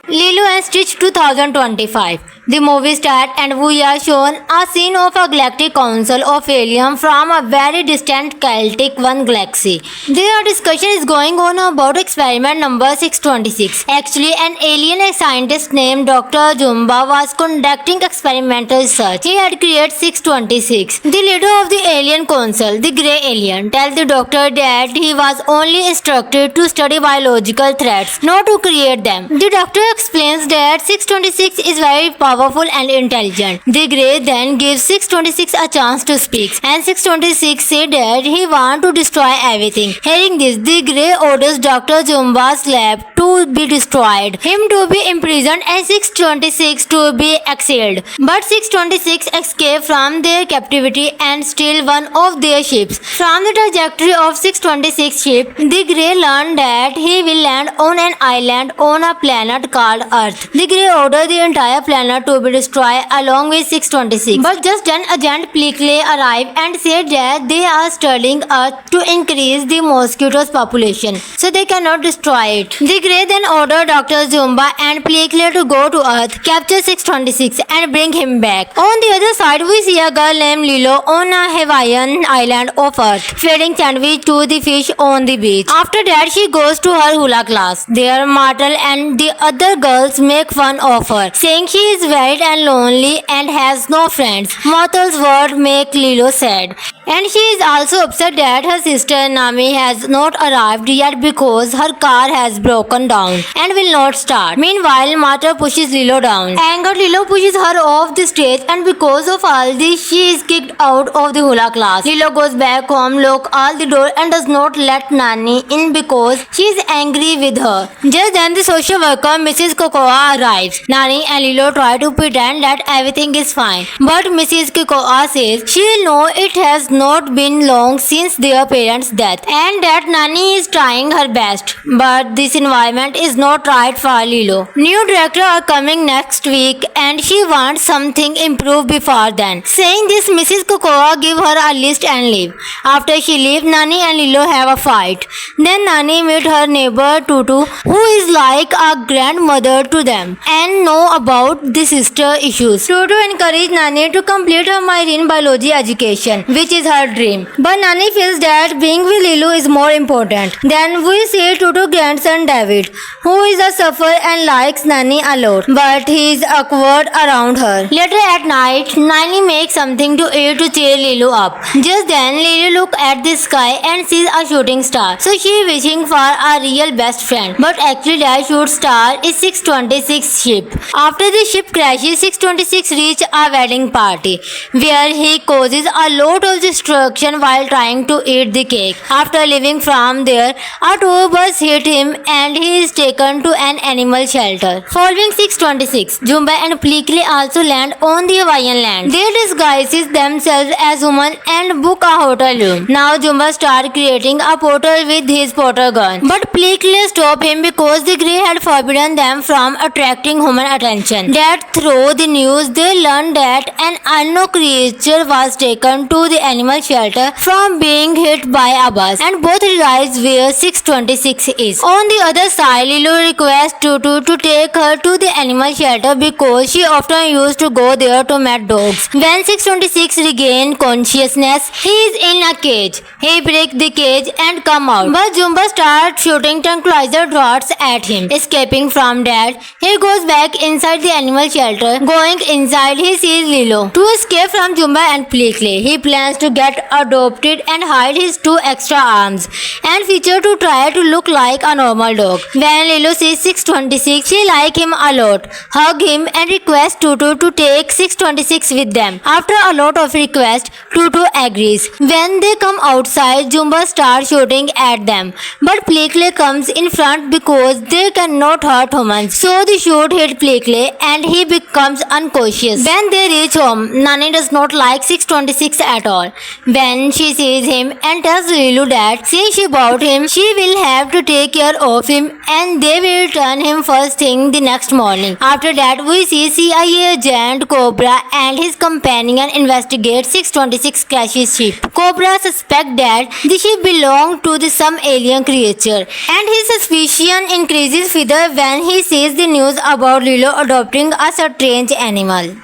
S1: Lilo and Stitch 2025. The movie starts and we are shown a scene of a galactic council of aliens from a very distant Celtic one galaxy. Their discussion is going on about experiment number 626. Actually, an alien scientist named Dr. Jumba was conducting experimental research. He had created 626. The leader of the alien council, the Grey Alien, tells the doctor that he was only instructed to study biological threats, not to create them. The doctor explains that 626 is very powerful and intelligent. The Grey then gives 626 a chance to speak, and 626 said that he wants to destroy everything. Hearing this, the Grey orders Dr. Jumba's lab to be destroyed, him to be imprisoned, and 626 to be exiled. But 626 escaped from their captivity and steal one of their ships. From the trajectory of 626 ship, the Grey learned that he will land on an island on a planet called Earth. The Grey ordered the entire planet to be destroyed along with 626. But just then agent Pleakley arrived and said that they are studying Earth to increase the mosquitoes population, so they cannot destroy it. The Grey then ordered Dr. Jumba and Pleakley to go to Earth, capture 626 and bring him back. On the other side, we see a girl named Lilo on a Hawaiian island of Earth, feeding sandwich to the fish on the beach. After that, she goes to her hula class. There, Martel and the other girls make fun of her, saying she is worried and lonely and has no friends. Mothul's words make Lilo sad. And she is also upset that her sister Nami has not arrived yet because her car has broken down and will not start. Meanwhile, Mata pushes Lilo down. Angered, Lilo pushes her off the stage, and because of all this, she is kicked out of the hula class. Lilo goes back home, locks all the door, and does not let Nani in because she is angry with her. Just then, the social worker Mrs. Cocoa arrives. Nani and Lilo try to pretend that everything is fine, but Mrs. Cocoa says she will know it has not been long since their parents' death and that Nani is trying her best. But this environment is not right for Lilo. New director are coming next week and she wants something improved before then. Saying this, Mrs. Cocoa give her a list and leave. After she leaves, Nani and Lilo have a fight. Then Nani meet her neighbor Tutu, who is like a grandmother to them and know about the sister issues. Tutu encourages Nani to complete her marine biology education, which is her dream. But Nani feels that being with Lilo is more important. Then we see Tutu's grandson David, who is a sufferer and likes Nani a lot, but he is awkward around her. Later at night, Nani makes something to eat to cheer Lilo up. Just then, Lilo looks at the sky and sees a shooting star. So she is wishing for a real best friend. But actually that shooting star is 626 ship. After the ship crashes, 626 reach a wedding party where he causes a lot of destruction while trying to eat the cake. After leaving from there, a tour bus hit him and he is taken to an animal shelter. Following 626, Jumba and Pleakley also land on the Hawaiian land. They disguises themselves as human and book a hotel room. Now Jumba starts creating a portal with his portal gun. But Pleakley stopped him because the Grey had forbidden them from attracting human attention. That through the news, they learned that an unknown creature was taken to the animal shelter from being hit by a bus, and both realize where 626 is. On the other side, Lilo requests Tutu to take her to the animal shelter because she often used to go there to meet dogs. When 626 regains consciousness, he is in a cage. He breaks the cage and comes out, but Jumba starts shooting tranquilizer darts at him. Escaping from that, he goes back inside the animal shelter. Going inside, he sees Lilo. To escape from Jumba and Pleakley, he plans to get adopted and hide his 2 extra arms and feature to try to look like a normal dog. When Lilo sees 626, she likes him a lot, hug him and requests Tutu to take 626 with them. After a lot of requests, Tutu agrees. When they come outside, Jumba starts shooting at them, but Pleakley comes in front because they cannot hurt humans. So the shot hit Pleakley and he becomes unconscious. When they reach home, Nani does not like 626 at all. When she sees him and tells Lilo that since she bought him, she will have to take care of him and they will return him first thing the next morning. After that, we see CIA agent Cobra and his companion investigate 626 crashes ship. Cobra suspects that the ship belonged to some alien creature, and his suspicion increases further when he sees the news about Lilo adopting a strange animal.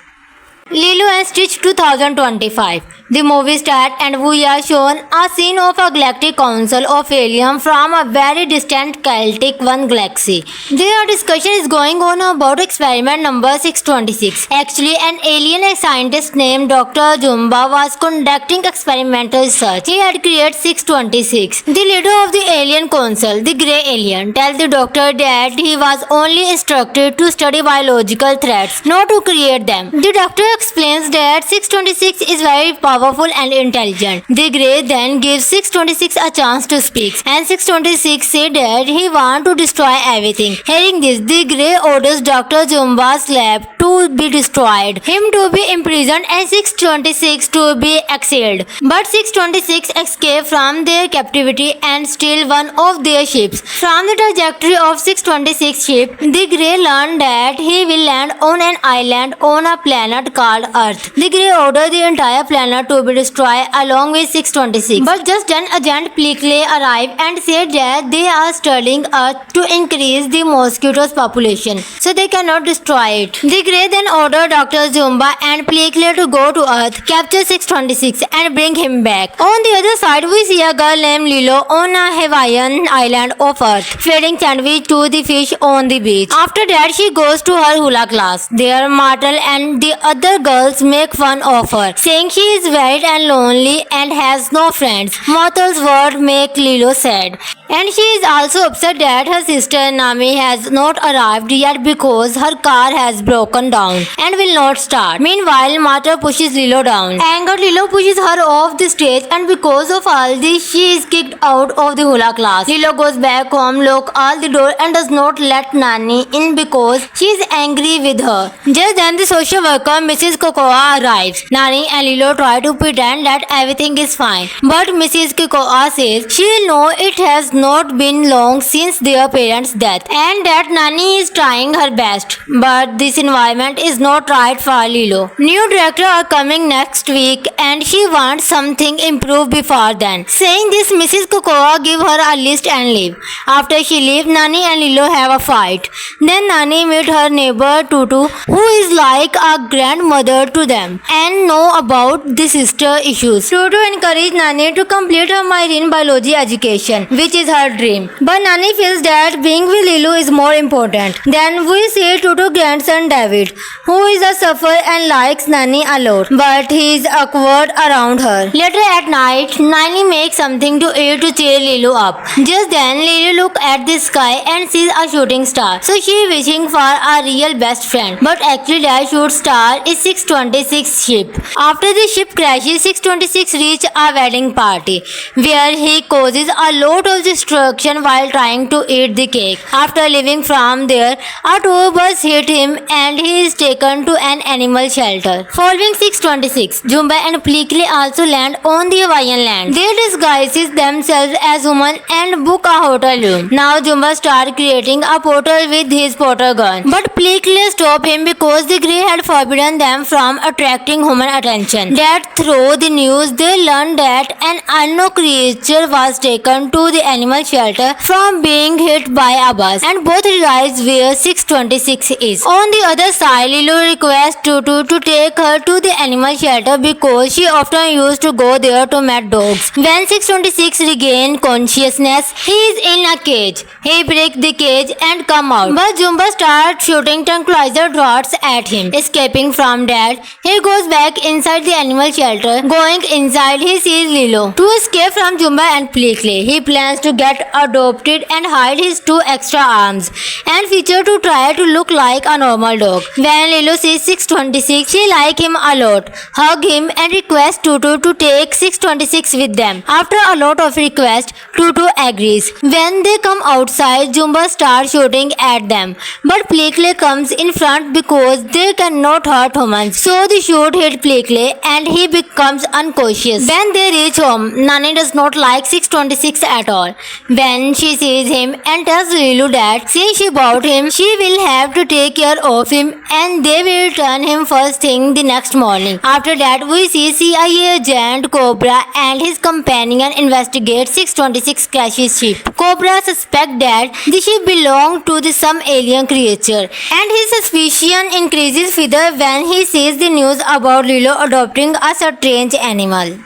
S1: Lilo and Stitch 2025. The movie starts and we are shown a scene of a galactic council of aliens from a very distant Celtic one galaxy. Their discussion is going on about experiment number 626. Actually, an alien scientist named Dr. Jumba was conducting experimental research. He had created 626. The leader of the alien council, the Grey Alien, tells the doctor that he was only instructed to study biological threats, not to create them. The doctor explains that 626 is very powerful and intelligent. The Grey then gives 626 a chance to speak, and 626 said that he wants to destroy everything. Hearing this, the Grey orders Dr. Jumba's lab to be destroyed, him to be imprisoned, and 626 to be exiled. But 626 escaped from their captivity and steal one of their ships. From the trajectory of 626 ship, the Grey learned that he will land on an island on a planet called Earth. The Grey ordered the entire planet to be destroyed along with 626. But just then Agent Pleakley arrived and said that they are studying Earth to increase the mosquitoes population, so they cannot destroy it. The Grey then ordered Dr. Zumba and Pleakley to go to Earth, capture 626 and bring him back. On the other side, we see a girl named Lilo on a Hawaiian island of Earth, feeding sandwich to the fish on the beach. After that, she goes to her hula class. There, Martel and the other girls make fun of her, saying she is worried and lonely and has no friends. Martel's words make Lilo sad, and she is also upset that her sister Nami has not arrived yet because her car has broken down and will not start. Meanwhile, Martel pushes Lilo down. Angered, Lilo pushes her off the stage, and because of all this, she is kicked out of the hula class. Lilo goes back home, locks all the door, and does not let Nani in because she is angry with her. Just then, the social worker Mrs. Cocoa arrives. Nani and Lilo try to pretend that everything is fine, but Mrs. Cocoa says she know it has not been long since their parents' death, and that Nani is trying her best. But this environment is not right for Lilo. New director are coming next week, and she wants something improved before then. Saying this, Mrs. Cocoa give her a list and leave. After she leaves, Nani and Lilo have a fight. Then Nani meet her neighbor Tutu, who is like a grandmother to them and know about the sister issues. Tutu encourages Nani to complete her marine biology education, which is her dream. But Nani feels that being with Lilo is more important. Then we see Tutu's grandson David, who is a sufferer and likes Nani a lot, but he is awkward around her. Later at night, Nani makes something to eat to cheer Lilo up. Just then, Lilo looks at the sky and sees a shooting star. So she is wishing for a real best friend. But actually that shooting star is 626 ship. After the ship crashes, 626 reach a wedding party where he causes a lot of destruction while trying to eat the cake. After leaving from there, a tour bus hit him and he is taken to an animal shelter. Following 626, Jumba and Pleakley also land on the Hawaiian land. They disguises themselves as women and book a hotel room. Now Jumba starts creating a portal with his portal gun, but Pleakley stops him because the Grey had forbidden them from attracting human attention. That through the news, they learned that an unknown creature was taken to the animal shelter from being hit by a bus, and both realize where 626 is. On the other side, Lilo requests Tutu to take her to the animal shelter because she often used to go there to meet dogs. When 626 regains consciousness, he is in a cage. He breaks the cage and comes out, but Jumba starts shooting tranquilizer darts at him. Escaping from that, he goes back inside the animal shelter. Going inside, he sees Lilo. To escape from Jumba and Pleakley, he plans to get adopted and hide his 2 extra arms and feature to try to look like a normal dog. When Lilo sees 626, she likes him a lot, hug him and requests Tutu to take 626 with them. After a lot of requests, Tutu agrees. When they come outside, Jumba starts shooting at them, but Pleakley comes in front because they cannot hurt humans. So the shot hit Pleakley and he becomes unconscious. When they reach home, Nani does not like 626 at all. When she sees him and tells Lilo that since she bought him, she will have to take care of him and they will return him first thing the next morning. After that, we see CIA agent Cobra and his companion investigate 626 crashes ship. Cobra suspects that the ship belonged to some alien creature, and his suspicion increases further when he sees the news about Lilo adopting a strange animal.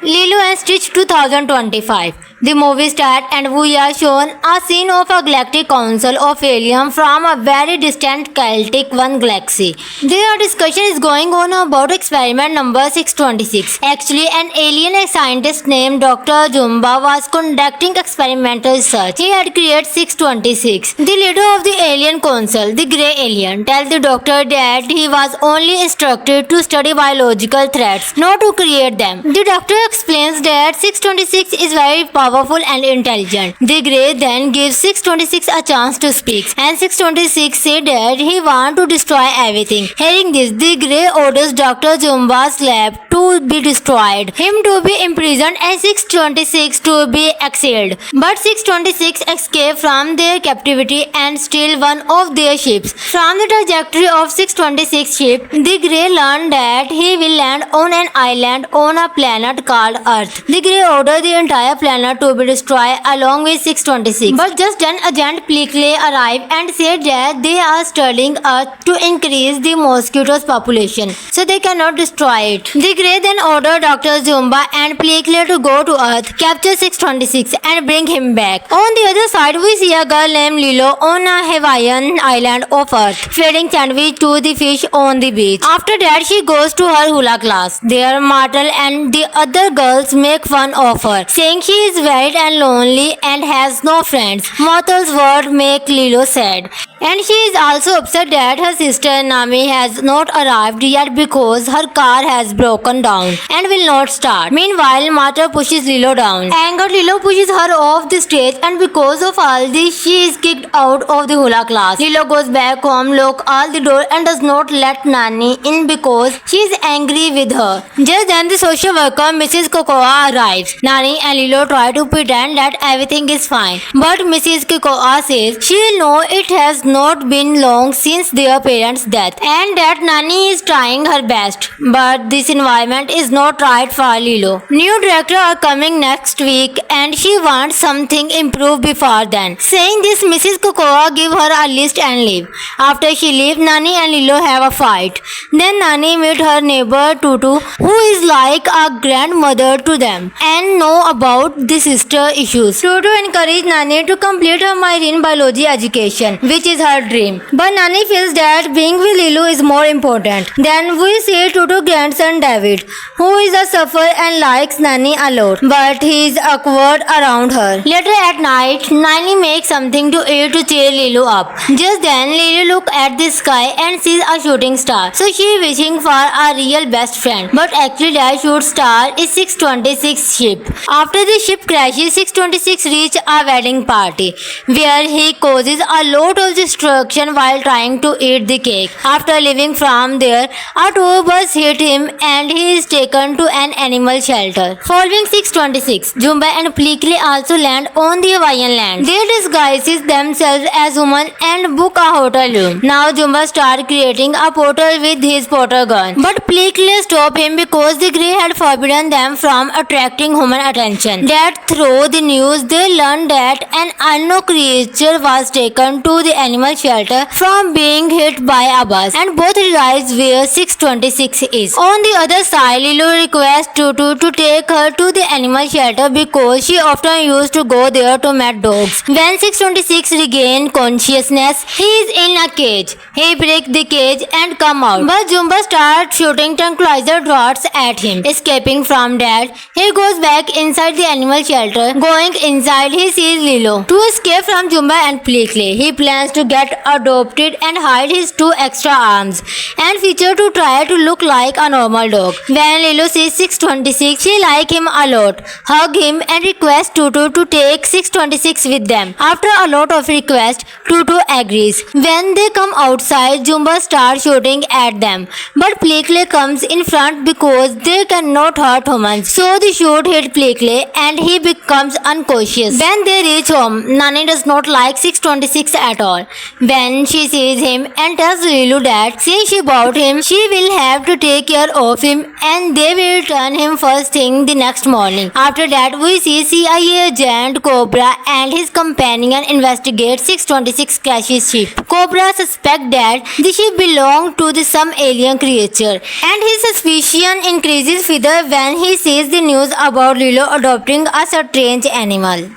S1: Lilo and Stitch 2025. The movie starts and we are shown a scene of a galactic council of aliens from a very distant Celtic one galaxy. Their discussion is going on about experiment number 626. Actually, an alien scientist named Dr. Jumba was conducting experimental research. He had created 626. The leader of the alien council, the Grey alien, tells the doctor that he was only instructed to study biological threats, not to create them. The doctor explains that 626 is very powerful and intelligent. The Grey then gives 626 a chance to speak, and 626 said that he wants to destroy everything. Hearing this, the Grey orders Dr. Zumba's lab to be destroyed, him to be imprisoned, and 626 to be exiled. But 626 escaped from their captivity and steal one of their ships. From the trajectory of 626 ship, the Grey learned that he will land on an island on a planet called Earth. The Grey ordered the entire planet to be destroyed along with 626. But just then Agent Pleakley arrived and said that they are studying Earth to increase the mosquitoes population, so they cannot destroy it. The Grey then ordered Dr. Zumba and Pleakley to go to Earth, capture 626 and bring him back. On the other side, we see a girl named Lilo on a Hawaiian island of Earth, feeding sandwich to the fish on the beach. After that, she goes to her hula class. There, Martel and the other girls make fun of her, saying she is worried and lonely and has no friends. Martel's words make Lilo sad, and she is also upset that her sister Nami has not arrived yet because her car has broken down and will not start. Meanwhile, Martel pushes Lilo down. Angered, Lilo pushes her off the stage, and because of all this, she is kicked out of the hula class. Lilo goes back home, locks all the door, and does not let Nani in because she is angry with her. Just then, the social worker Mrs. Cocoa arrives. Nani and Lilo try to pretend that everything is fine, but Mrs. Cocoa says she know it has not been long since their parents' death, and that Nani is trying her best. But this environment is not right for Lilo. New director are coming next week, and she wants something improved before then. Saying this, Mrs. Cocoa give her a list and leave. After she leaves, Nani and Lilo have a fight. Then Nani meet her neighbor Tutu, who is like a grandmother to them and know about the sister issues. Tutu encourages Nani to complete her marine biology education, which is her dream. But Nani feels that being with Lilo is more important. Then we see Tutu's grandson David, who is a sufferer and likes Nani a lot, but he is awkward around her. Later at night, Nani makes something to eat to cheer Lilo up. Just then, Lilo looks at the sky and sees a shooting star. So she is wishing for a real best friend. But actually that shooting star is 626 ship. After the ship crashes, 626 reaches a wedding party where he causes a lot of destruction while trying to eat the cake. After leaving from there, a tour bus hit him and he is taken to an animal shelter. Following 626, Zumba and Pleakley also land on the Hawaiian land. They disguises themselves as women and book a hotel room. Now Zumba starts creating a portal with his portal gun, but Pleakley stopped him because the Grey had forbidden them from attracting human attention. That through the news, they learned that an unknown creature was taken to the animal shelter from being hit by a bus, and both realize where 626 is. On the other side, Lilo requests Tutu to take her to the animal shelter because she often used to go there to meet dogs. When 626 regains consciousness, he is in a cage. He breaks the cage and comes out, but Zumba starts shooting tranquilizer darts at him. Escaping from that, he goes back inside the animal shelter. Going inside, he sees Lilo. To escape from Zumba and Pleakley, he plans to get adopted and hide his 2 extra arms and feature to try to look like a normal dog. When Lilo sees 626, she likes him a lot, hug him and requests Tutu to take 626 with them. After a lot of requests, Tutu agrees. When they come outside, Zumba starts shooting at them, but Pleakley comes in front because they cannot hurt humans. So the shot hit Pleakley and he becomes unconscious. When they reach home, Nani does not like 626 at all. When she sees him and tells Lilo that since she bought him, she will have to take care of him and they will return him first thing the next morning. After that, we see CIA agent Cobra and his companion investigate 626 crashes ship. Cobra suspects that the ship belonged to some alien creature, and his suspicion increases further when he sees the news about Lilo adopting a strange animal.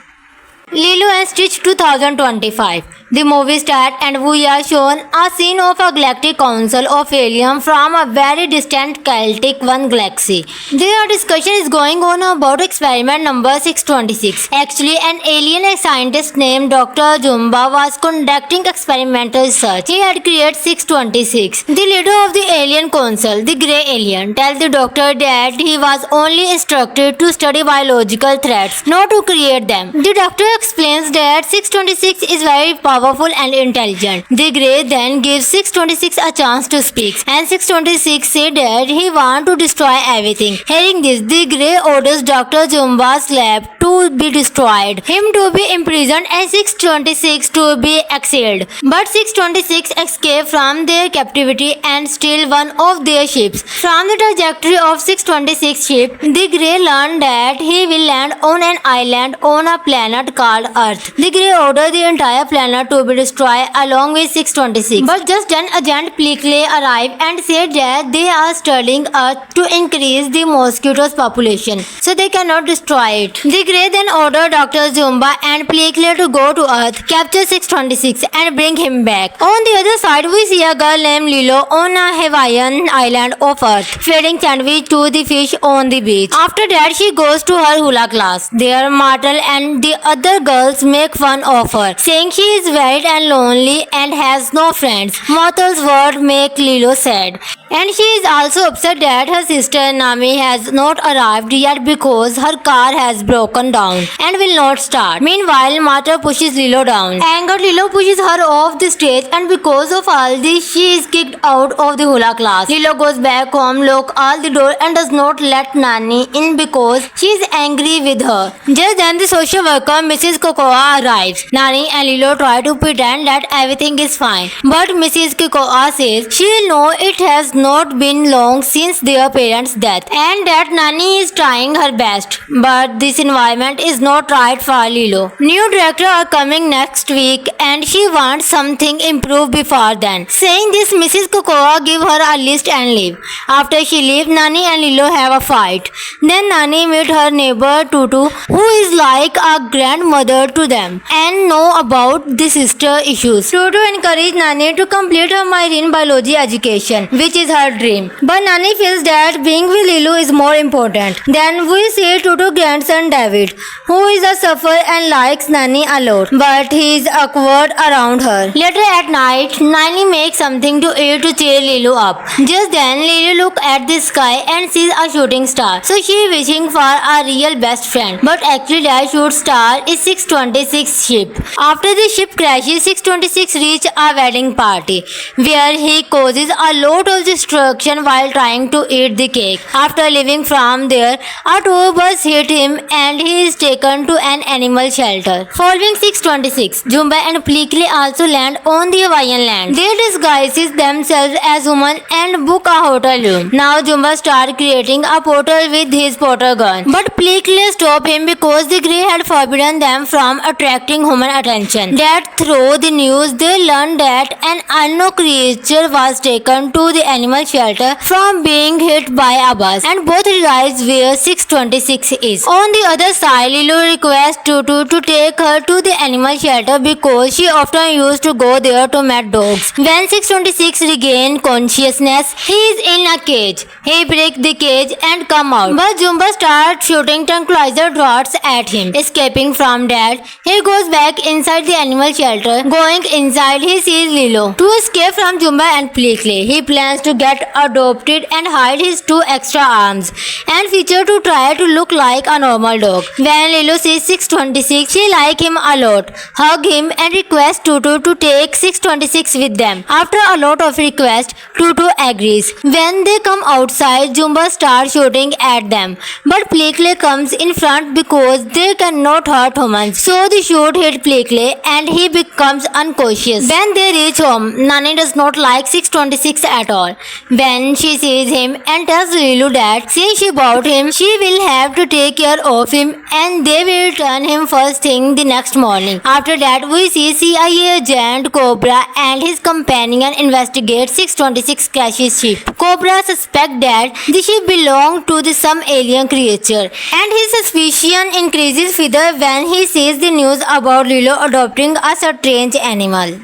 S1: Lilo and Stitch 2025. The movie stars and we are shown a scene of a galactic council of aliens from a very distant Celtic one galaxy. Their discussion is going on about experiment number 626. Actually, an alien scientist named Dr. Jumba was conducting experimental research. He had created 626. The leader of the alien council, the grey alien, tells the doctor that he was only instructed to study biological threats, not to create them. The doctor explains that 626 is very powerful and intelligent. The grey then gives 626 a chance to speak, and 626 said that he wants to destroy everything. Hearing this, the grey orders Dr. Jumba's lab to be destroyed, him to be imprisoned, and 626 to be exiled. But 626 escaped from their captivity and steal one of their ships. From the trajectory of 626 ship, the grey learned that he will land on an island on a planet called Earth. The grey ordered the entire planet to be destroyed along with 626. But just then Agent Pleakley arrived and said that they are studying Earth to increase the mosquitoes population, so they cannot destroy it. The grey then ordered Dr. Jumba and Pleakley to go to Earth, capture 626 and bring him back. On the other side, we see a girl named Lilo on a Hawaiian island of Earth, feeding sandwich to the fish on the beach. After that, she goes to her hula class. There, Martel and the other girls make fun of her, saying she is worried and lonely and has no friends. Martel's words make Lilo sad, and she is also upset that her sister Nami has not arrived yet because her car has broken down and will not start. Meanwhile, Martel pushes Lilo down. Angered, Lilo pushes her off the stage, and because of all this, she is kicked out of the hula class. Lilo goes back home, locks all the door, and does not let Nani in because she is angry with her. Just then, the social worker Mrs. Cocoa arrives. Nani and Lilo try to pretend that everything is fine, but Mrs. Cocoa says she will know it has not been long since their parents' death, and that Nani is trying her best. But this environment is not right for Lilo. New director are coming next week, and she wants something improved before then. Saying this, Mrs. Cocoa give her a list and leave. After she leaves, Nani and Lilo have a fight. Then Nani meet her neighbor Tutu, who is like a grandmother to them and know about the sister issues. Tutu encourages Nani to complete her marine biology education, which is her dream. But Nani feels that being with Lilo is more important. Then we see Tutu's grandson David, who is a sufferer and likes Nani a lot, but he is awkward around her. Later at night, Nani makes something to eat to cheer Lilo up. Just then, Lilo looks at the sky and sees a shooting star. So she is wishing for a real best friend. But actually that shooting star is 626 ship. After the ship crashes, 626 reaches a wedding party where he causes a lot of destruction while trying to eat the cake. After leaving from there, a tour bus hit him and he is taken to an animal shelter. Following 626, Jumba and Pleakley also land on the Hawaiian land. They disguises themselves as human and book a hotel room. Now Jumba starts creating a portal with his portal gun. But Pleakley stopped him because the grey had forbidden them from attracting human attention. That through the news, they learned that an unknown creature was taken to the animal shelter from being hit by a bus, and both realize where 626 is. On the other side, Lilo requests Tutu to take her to the animal shelter because she often used to go there to meet dogs. When 626 regains consciousness, he is in a cage. He breaks the cage and comes out, but Jumba starts shooting tranquilizer darts at him. Escaping from that, he goes back inside the animal shelter. Going inside, he sees Lilo. To escape from Jumba and Pleakley, he plans to get adopted and hide his 2 extra arms and feature to try to look like a normal dog. When Lilo sees 626, she likes him a lot, hug him and requests Tutu to take 626 with them. After a lot of requests, Tutu agrees. When they come outside, Jumba starts shooting at them, but Pleakley comes in front because they cannot hurt humans. So the shot hit Pleakley and he becomes unconscious. When they reach home, Nani does not like 626 at all. when she sees him and tells Lilu that since she bought him, she will have to take care of him and they will return him first thing the next morning. After that, we see CIA agent Cobra and his companion investigate 626 crashes ship. Cobra suspects that the ship belonged to some alien creature, and his suspicion increases further when he sees the news about Lilo adopting a strange animal.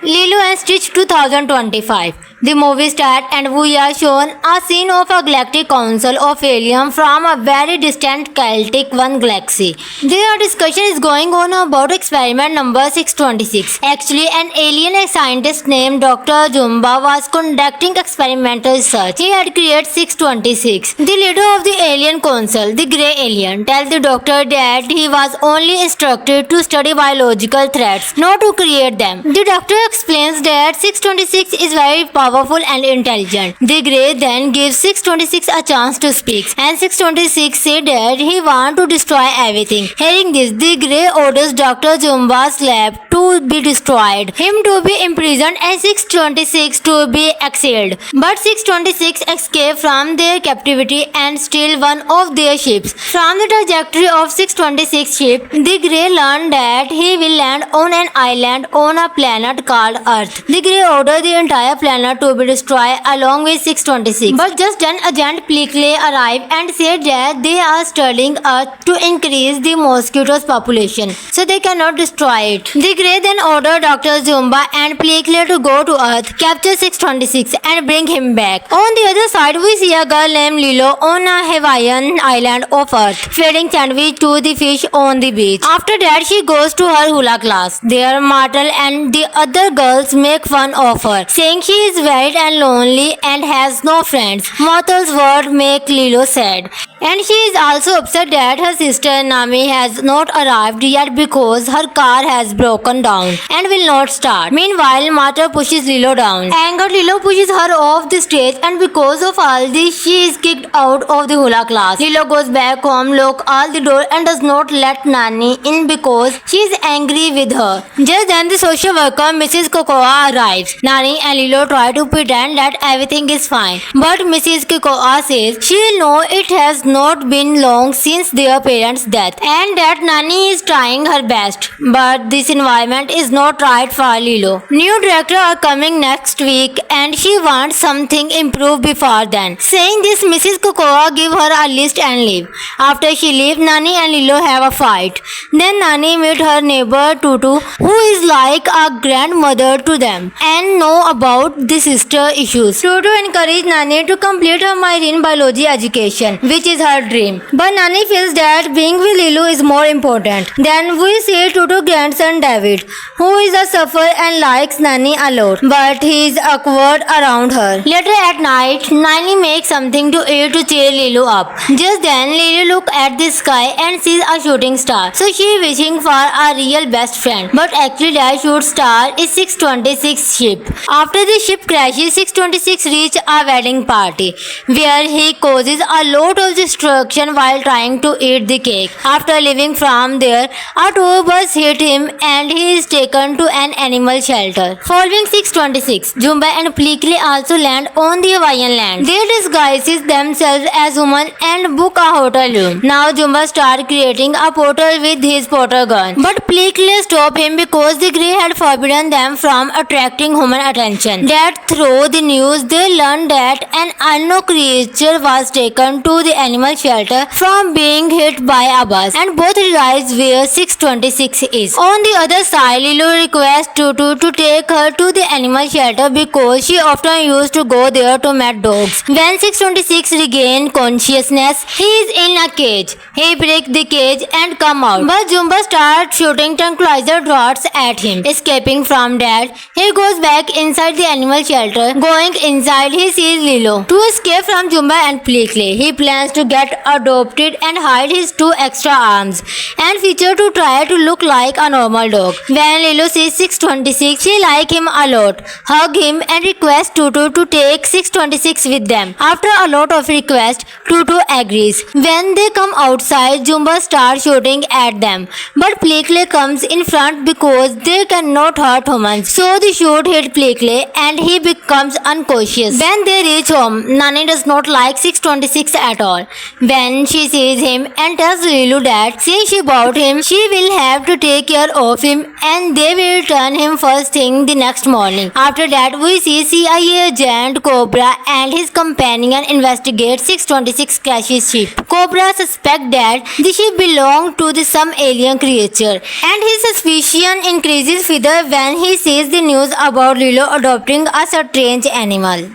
S1: Lilo and Stitch 2025. The movie starts and we are shown a scene of a galactic council of aliens from a very distant Celtic one galaxy. Their discussion is going on about experiment number 626. Actually, an alien scientist named Dr. Jumba was conducting experimental research. He had created 626. The leader of the alien council, the grey alien, tells the doctor that he was only instructed to study biological threats, not to create them. The doctor explains that 626 is very powerful and intelligent. The Grey then gives 626 a chance to speak, and 626 said that he wants to destroy everything. Hearing this, the Grey orders Dr. Jumba's lab to be destroyed, him to be imprisoned, and 626 to be exiled. But 626 escaped from their captivity and steal one of their ships. From the trajectory of 626 ship, the Grey learned that he will land on an island on a planet called Earth. The Grey ordered the entire planet to be destroyed along with 626. But just then Agent Pleakley arrived and said that they are studying Earth to increase the mosquitoes population, so they cannot destroy it. The Grey then ordered Dr. Jumba and Pleakley to go to Earth, capture 626 and bring him back. On the other side, we see a girl named Lilo on a Hawaiian island of Earth, feeding sandwich to the fish on the beach. After that, she goes to her hula class. There, Martel and the other girls make fun of her, saying she is worried and lonely and has no friends. Martel's words make Lilo sad, and she is also upset that her sister Nami has not arrived yet because her car has broken down and will not start. Meanwhile, Martel pushes Lilo down. Angered, Lilo pushes her off the stage, and because of all this, she is kicked out of the hula class. Lilo goes back home, locks all the door, and does not let Nani in because she is angry with her. Just then, the social worker Mrs. Cocoa arrives. Nani and Lilo try to pretend that everything is fine, but Mrs. Cocoa says she know it has not been long since their parents' death and that Nani is trying her best, but this environment is not right for Lilo. New director are coming next week and she wants something improved before then. Saying this, Mrs. Cocoa give her a list and leave. After she leaves, Nani and Lilo have a fight. Then Nani meet her neighbor Tutu, who is like a grandmother to them and know about the sister issues. Tutu encouraged Nani to complete her marine biology education, which is her dream. But Nani feels that being with Lilo is more important. Then we see Tutu's grandson David, who is a sufferer and likes Nani a lot, but he is awkward around her. Later at night, Nani makes something to eat to cheer Lilo up. Just then, Lilo looks at the sky and sees a shooting star. So she is wishing for a real best friend. But actually that shooting star is 626 ship. After the ship crashes, 626 reach a wedding party where he causes a lot of destruction while trying to eat the cake. After leaving from there, a tour bus hit him and he is taken to an animal shelter. Following 626, Jumba and Pleakley also land on the Hawaiian land. They disguises themselves as women and book a hotel room. Now Jumba starts creating a portal with his portal gun, but Pleakley stops him because the Grey had forbidden them from attracting human attention. That through the news, they learned that an unknown creature was taken to the animal shelter from being hit by a bus, and both realize where 626 is. On the other side, Lilo requests Tutu to take her to the animal shelter because she often used to go there to meet dogs. When 626 regains consciousness, he is in a cage. He breaks the cage and comes out, but Jumba starts shooting tranquilizer darts at him. Escaping from that, he goes back inside the animal shelter. Going inside, he sees Lilo. To escape from Jumba and Pleakley, he plans to get adopted and hide his 2 extra arms and feature to try to look like a normal dog. When Lilo sees 626, she likes him a lot, hug him and requests Tutu to take 626 with them. After a lot of requests, Tutu agrees. When they come outside, Jumba starts shooting at them, but Pleakley comes in front because they cannot hurt humans. So the shot hit Pleakley and he becomes unconscious. When they reach home, Nani does not like 626 at all. When she sees him and tells Lilu that since she bought him, she will have to take care of him and they will return him first thing the next morning. After that, we see CIA agent Cobra and his companion investigate 626 crashes ship. Cobra suspects that the ship belonged to some alien creature, and his suspicion increases further when he sees the news about Lilo adopting a strange animal.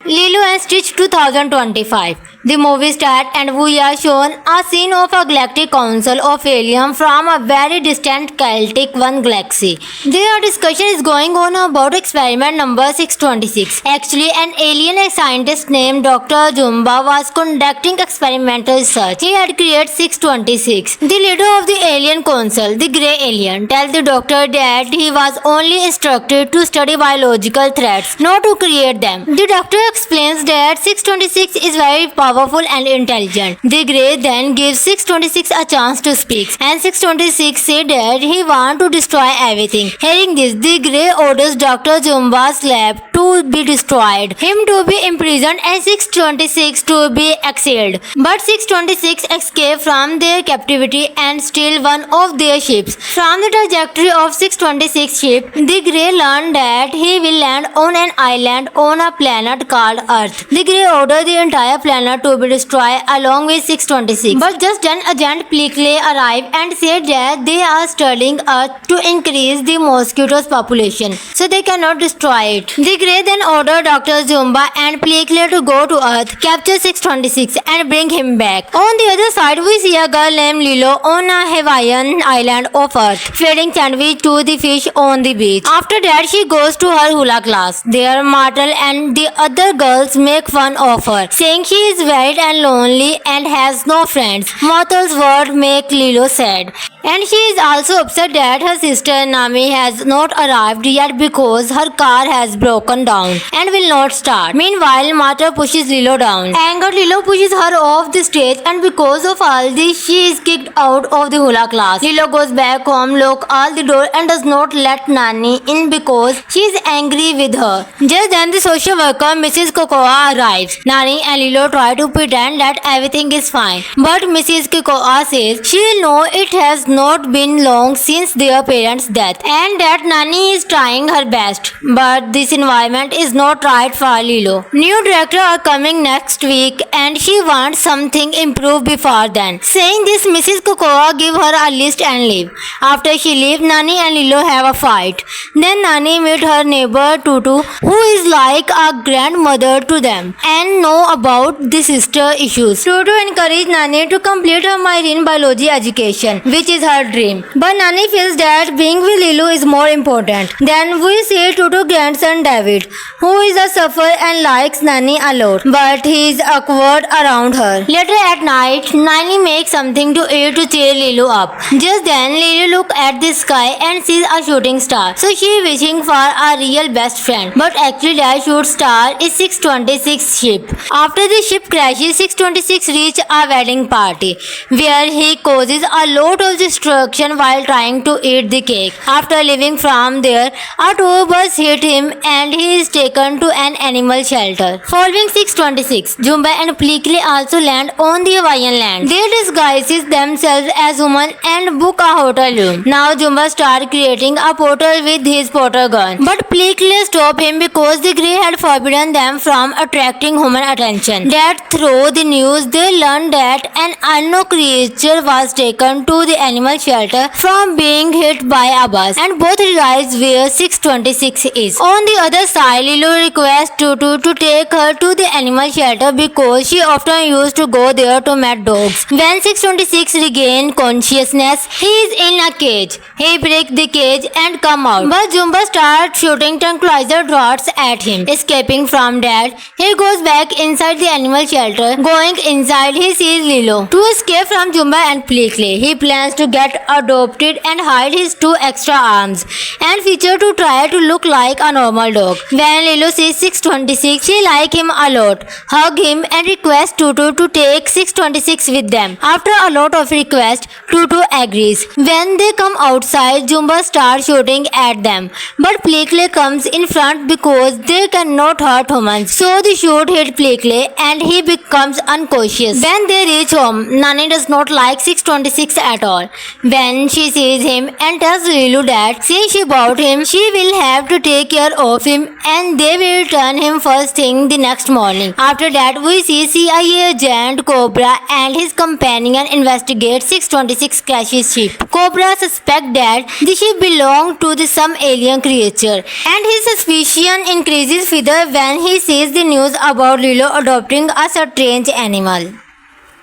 S1: Lilo and Stitch 2025. The movie starts and we are shown a scene of a galactic council of aliens from a very distant Celtic one galaxy. Their discussion is going on about experiment number 626. Actually, an alien scientist named Dr. Jumba was conducting experimental research. He had created 626. The leader of the alien council, the grey alien, tells the doctor that he was only instructed to study biological threats, not to create them. The doctor explains that 626 is very powerful and intelligent. The Grey then gives 626 a chance to speak, and 626 said that he wants to destroy everything. Hearing this, the Grey orders Dr. Jumba's lab to be destroyed, him to be imprisoned, and 626 to be exiled. But 626 escaped from their captivity and steal one of their ships. From the trajectory of 626 ship, the Grey learned that he will land on an island on a planet called Earth. The Grey ordered the entire planet to be destroyed along with 626. But just then Agent Pleakley arrived and said that they are studying Earth to increase the mosquitoes population, so they cannot destroy it. The Grey then ordered Dr. Jumba and Pleakley to go to Earth, capture 626 and bring him back. On the other side, we see a girl named Lilo on a Hawaiian island of Earth, feeding sandwich to the fish on the beach. After that, she goes to her hula class. There, Martel and the other girls make fun of her, saying she is worried and lonely and has no friends. Martel's words make Lilo sad, and she is also upset that her sister Nami has not arrived yet because her car has broken down and will not start. Meanwhile, Martel pushes Lilo down. Angered, Lilo pushes her off the stage, and because of all this, she is kicked out of the hula class. Lilo goes back home, locks all the door, and does not let Nani in because she is angry with her. Just then, the social worker Mrs. Cocoa arrives. Nani and Lilo try to pretend that everything is fine, but Mrs. Cocoa says she know it has not been long since their parents' death and that Nani is trying her best. But this environment is not right for Lilo. New director are coming next week and she wants something improved before then. Saying this, Mrs. Cocoa give her a list and leave. After she leaves, Nani and Lilo have a fight. Then Nani meet her neighbor Tutu, who is like a grandmother to them and know about the sister issues. Tutu encourages Nani to complete her marine biology education, which is her dream. But Nani feels that being with Lilu is more important. Then we see Tutu's grandson David, who is a sufferer and likes Nani a lot, but he is awkward around her. Later at night, Nani makes something to eat to cheer Lilu up. Just then, Lilu looks at the sky and sees a shooting star. So she is wishing for a real best friend. But actually that shooting star is 626 ship. After the ship crashes, 626 reach a wedding party where he causes a lot of destruction while trying to eat the cake. After leaving from there, a tour bus hit him and he is taken to an animal shelter. Following 626, Jumba and Pleakley also land on the Hawaiian land. They disguises themselves as women and book a hotel room. Now Jumba starts creating a portal with his portal gun. But Pleakley stopped him because the Grey had forbidden them from attracting human attention. That through the news, they learned that an unknown creature was taken to the animal shelter from being hit by a bus, and both realize where 626 is. On the other side, Lilu requests Tutu to take her to the animal shelter because she often used to go there to meet dogs. When 626 regains consciousness, he is in a cage. He breaks the cage and come out, but Jumba starts shooting tranquilizer darts at him. Escaping from from Dad, he goes back inside the animal shelter. Going inside, he sees Lilo. To escape from Jumba and Pleakley, he plans to get adopted and hide his 2 extra arms and feature to try to look like a normal dog. When Lilo sees 626, she likes him a lot, hug him and requests Tutu to take 626 with them. After a lot of requests, Tutu agrees. When they come outside, Jumba starts shooting at them, but Pleakley comes in front because they cannot hurt humans. So the shot hit Pleakley and he becomes unconscious. When they reach home, Nani does not like 626 at all. When she sees him and tells Lilo that since she bought him, she will have to take care of him and they will return him first thing the next morning. After that, we see CIA agent Cobra and his companion investigate 626 crashes ship. Cobra suspects that the ship belonged to some alien creature and his suspicion increases further when he sees the news about Lilo adopting a strange animal.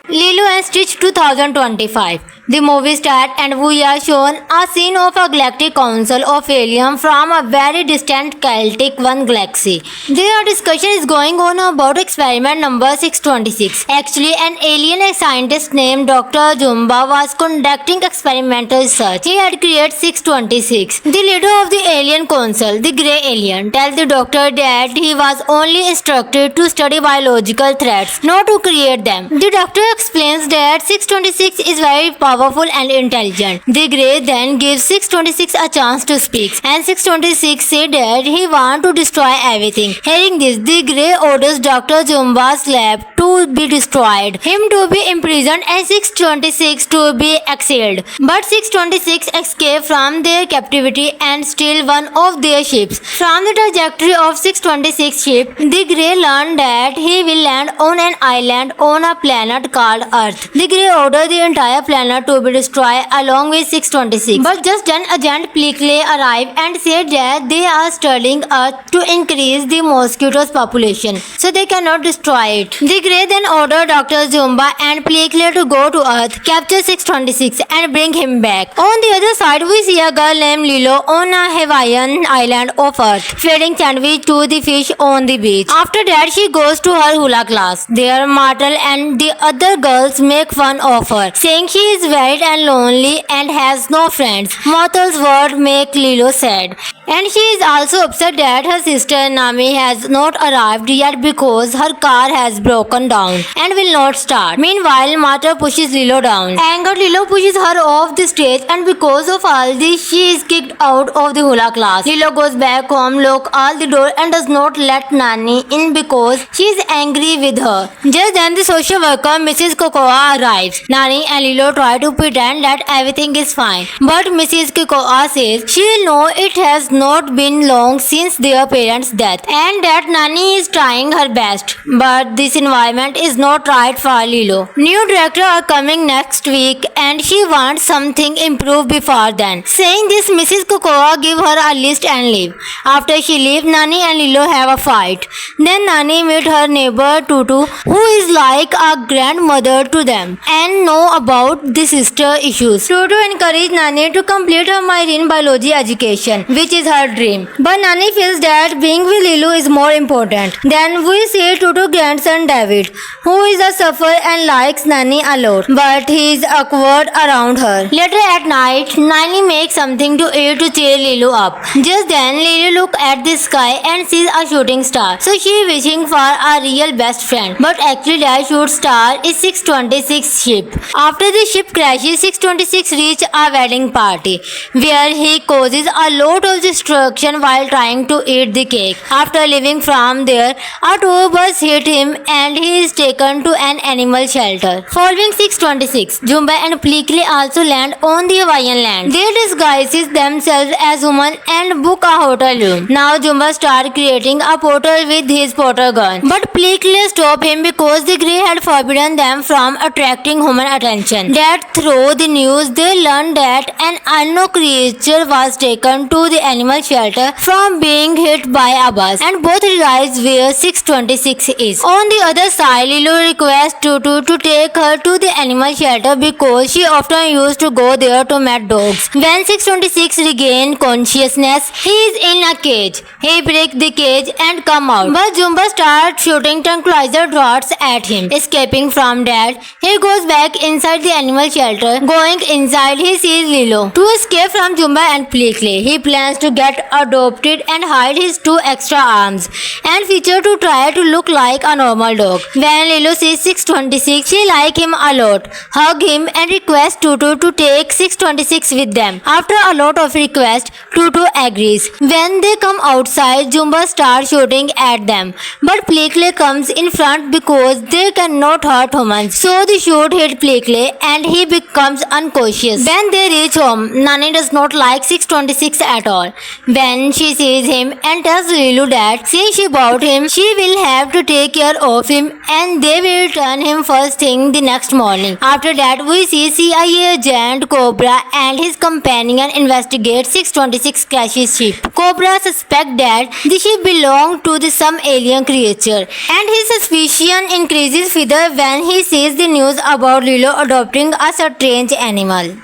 S1: Lilo and Stitch 2025. The movie starts and we are shown a scene of a galactic council of aliens from a very distant Celtic one galaxy. Their discussion is going on about experiment number 626. Actually, an alien scientist named Dr. Jumba was conducting experimental research. He had created 626. The leader of the alien council, the grey alien, tells the doctor that he was only instructed to study biological threats, not to create them. The doctor explains that 626 is very powerful and intelligent. The Grey then gives 626 a chance to speak, and 626 said that he wants to destroy everything. Hearing this, the Grey orders Dr. Jumba's lab to be destroyed, him to be imprisoned, and 626 to be exiled. But 626 escaped from their captivity and steal one of their ships. From the trajectory of 626 ship, the Grey learned that he will land on an island on a planet called Earth. The Grey ordered the entire planet to be destroyed along with 626. But just then Agent Pleakley arrived and said that they are studying Earth to increase the mosquitoes population, so they cannot destroy it. The Grey then ordered Dr. Jumba and Pleakley to go to Earth, capture 626 and bring him back. On the other side, we see a girl named Lilo on a Hawaiian island of Earth, feeding sandwich to the fish on the beach. After that, she goes to her hula class. There, Martel and the other girls make fun of her, saying she is weird and lonely and has no friends. Martel's words make Lilo sad, and she is also upset that her sister Nami has not arrived yet because her car has broken down and will not start. Meanwhile, Martel pushes Lilo down. Angered, Lilo pushes her off the stage, and because of all this, she is kicked out of the hula class. Lilo goes back home, locks all the door, and does not let Nani in because she is angry with her. Just then, the social worker Mrs. Cocoa arrives. Nani and Lilo try to pretend that everything is fine, but Mrs. Cocoa says she will know it has not been long since their parents' death and that Nani is trying her best, but this environment is not right for Lilo. New director are coming next week and she wants something improved before then. Saying this, Mrs. Cocoa give her a list and leave. After she leaves, Nani and Lilo have a fight. Then Nani meet her neighbor Tutu, who is like a grandmother to them and know about the sister issues. Tutu encourages Nani to complete her marine biology education, which is her dream. But Nani feels that being with Lilo is more important. Then we see Tutu's grandson David, who is a sufferer and likes Nani a lot, but he is awkward around her. Later at night, Nani makes something to eat to cheer Lilo up. Just then, Lilo looks at the sky and sees a shooting star. So she is wishing for a real best friend. But actually that shooting star is 626 ship. After the ship crashes, 626 reaches a wedding party where he causes a lot of destruction while trying to eat the cake. After leaving from there, a tour bus hit him and he is taken to an animal shelter. Following 626, Jumba and Pleakley also land on the Hawaiian land. They disguises themselves as human and book a hotel room. Now Jumba starts creating a portal with his portal gun, but Pleakley stops him because the Grey had forbidden them from attracting human attention. That Dad through the news, they learned that an unknown creature was taken to the animal shelter from being hit by a bus, and both realize where 626 is. On the other side, Lilo requests Tutu to take her to the animal shelter because she often used to go there to meet dogs. When 626 regains consciousness, he is in a cage. He breaks the cage and come out, but Jumba starts shooting tranquilizer darts at him. Escaping from that, he goes back inside the animal shelter. Going inside, he sees Lilo. To escape from Jumba and Pleakley, he plans to get adopted and hide his two extra arms and feature to try to look like a normal dog. When Lilo sees 626, she likes him a lot, hug him and requests Tutu to take 626 with them. After a lot of requests, Tutu agrees. When they come outside, Jumba starts shooting at them, but Pleakley comes in front because they cannot hurt humans. So the shot hit Pleakley and he becomes unconscious. When they reach home, Nani does not like 626 at all. When she sees him and tells Lilo that since she bought him, she will have to take care of him and they will return him first thing the next morning. After that, we see CIA agent Cobra and his companion investigate 626 crashes ship. Cobra suspects that the ship belonged to some alien creature, and his suspicion increases further when he sees the news about Lilo adopting a strange animal.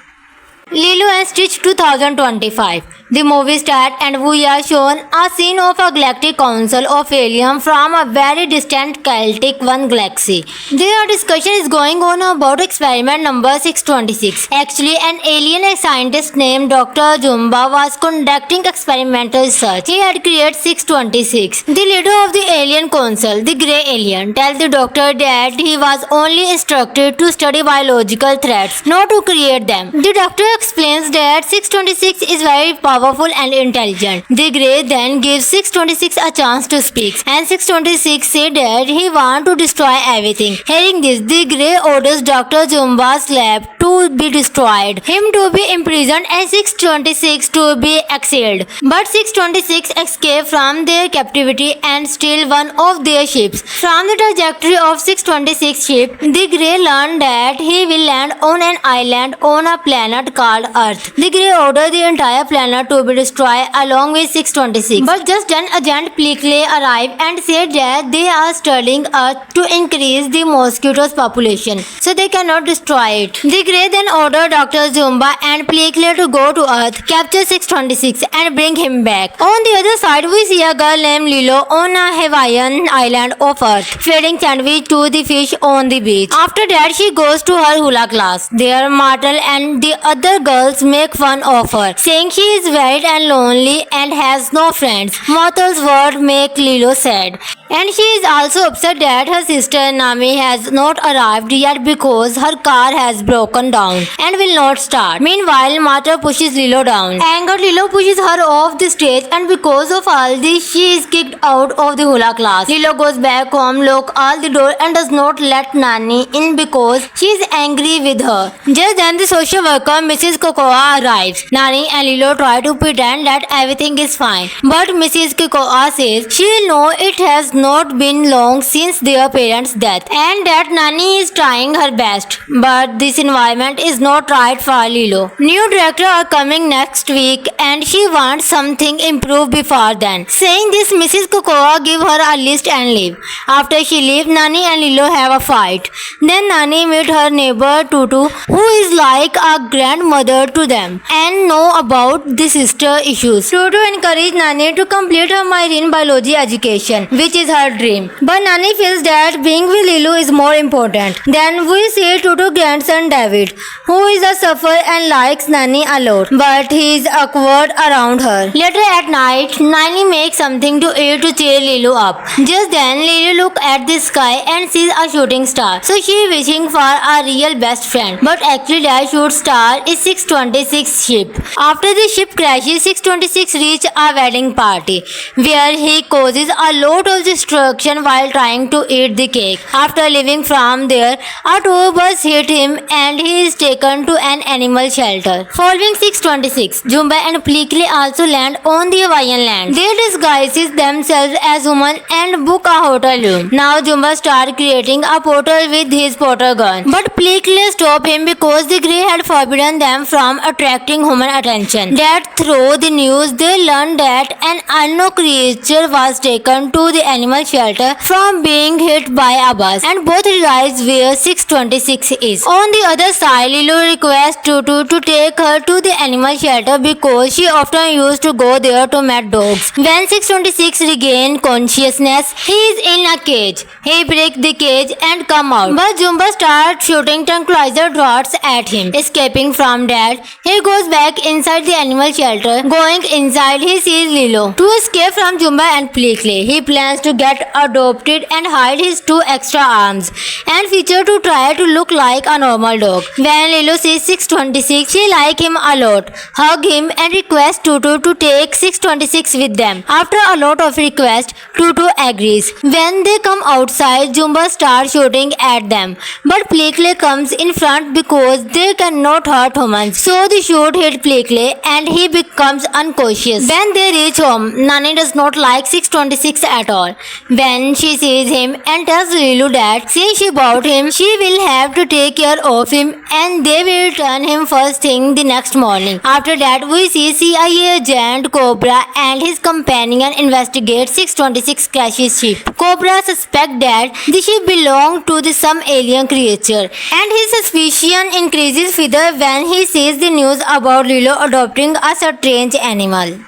S1: Lilo and Stitch 2025. The movie starts and we are shown a scene of a galactic council of aliens from a very distant Celtic one galaxy. Their discussion is going on about experiment number 626. Actually, an alien scientist named Dr. Jumba was conducting experimental research. He had created 626. The leader of the alien council, the grey alien, tells the doctor that he was only instructed to study biological threats, not to create them. The doctor explains that 626 is very powerful and intelligent. The Grey then gives 626 a chance to speak, and 626 said that he wants to destroy everything. Hearing this, the Grey orders Dr. Jumba's lab to be destroyed, him to be imprisoned, and 626 to be exiled. But 626 escaped from their captivity and steal one of their ships. From the trajectory of 626 ship, the Grey learned that he will land on an island on a planet called Earth. The Grey ordered the entire planet to be destroyed along with 626. But just then Agent Pleakley arrived and said that they are studying Earth to increase the mosquitoes population, so they cannot destroy it. The Grey then ordered Dr. Jumba and Pleakley to go to Earth, capture 626 and bring him back. On the other side, we see a girl named Lilo on a Hawaiian island of Earth, feeding sandwich to the fish on the beach. After that, she goes to her hula class. There, Martel and the other girls make fun of her, saying she is weird and lonely and has no friends. Martel's words make Lilo sad, and she is also upset that her sister Nami has not arrived yet because her car has broken down and will not start. Meanwhile, Martel pushes Lilo down. Angered, Lilo pushes her off the stage, and because of all this, she is kicked out of the hula class. Lilo goes back home, locks all the door and does not let Nani in because she is angry with her. Just then, the social worker Mrs. Cocoa arrives. Nani and Lilo try to pretend that everything is fine, but Mrs. Cocoa says she knows it has not been long since their parents' death and that Nani is trying her best, but this environment is not right for Lilo. New director are coming next week and she wants something improved before then. Saying this, Mrs. Cocoa give her a list and leave. After she leaves, Nani and Lilo have a fight. Then Nani meet her neighbor Tutu, who is like a grandmother to them and know about the sister issues. Tutu encourages Nani to complete her marine biology education, which is her dream. But Nani feels that being with Lilo is more important. Then we see Tutu's grandson David, who is a sufferer and likes Nani a lot, but he is awkward around her. Later at night, Nani makes something to eat to cheer Lilo up. Just then, Lilo looks at the sky and sees a shooting star. So she is wishing for a real best friend. But actually that shooting star is 626 ship. After the ship crashes, 626 reach a wedding party where he causes a lot of destruction while trying to eat the cake. After leaving from there, a tour bus hit him and he is taken to an animal shelter. Following 626, Jumba and Pleakley also land on the Hawaiian land. They disguise themselves as women and book a hotel room. Now Jumba starts creating a portal with his portal gun. But Pleakley stops him because the Grey had forbidden them from attracting human attention. That through the news, they learn that an unknown creature was taken to the animal shelter from being hit by a bus, and both realize where 626 is. On the other side, Lilo requests Tutu to take her to the animal shelter because she often used to go there to meet dogs. When 626 regains consciousness, he is in a cage. He breaks the cage and comes out, but Jumba starts shooting tranquilizer darts at him. Escaping from that, he goes back inside the animal shelter. Going inside, he sees Lilo. To escape from Jumba and Pleakley, he plans to get adopted and hide his 2 extra arms and feature to try to look like a normal dog. When Lilo sees 626, she likes him a lot, hug him and requests Tutu to take 626 with them. After a lot of requests, Tutu agrees. When they come outside, Jumba starts shooting at them, but Pleakley comes in front because they cannot hurt humans. So the shot hit Pleakley and he becomes unconscious. When they reach home, Nani does not like 626 at all. When she sees him and tells Lilo that since she bought him, she will have to take care of him and they will return him first thing the next morning. After that, we see CIA agent Cobra and his companion investigate 626 crashes ship. Cobra suspects that the ship belonged to some alien creature, and his suspicion increases further when he sees the news about Lilo adopting a strange animal.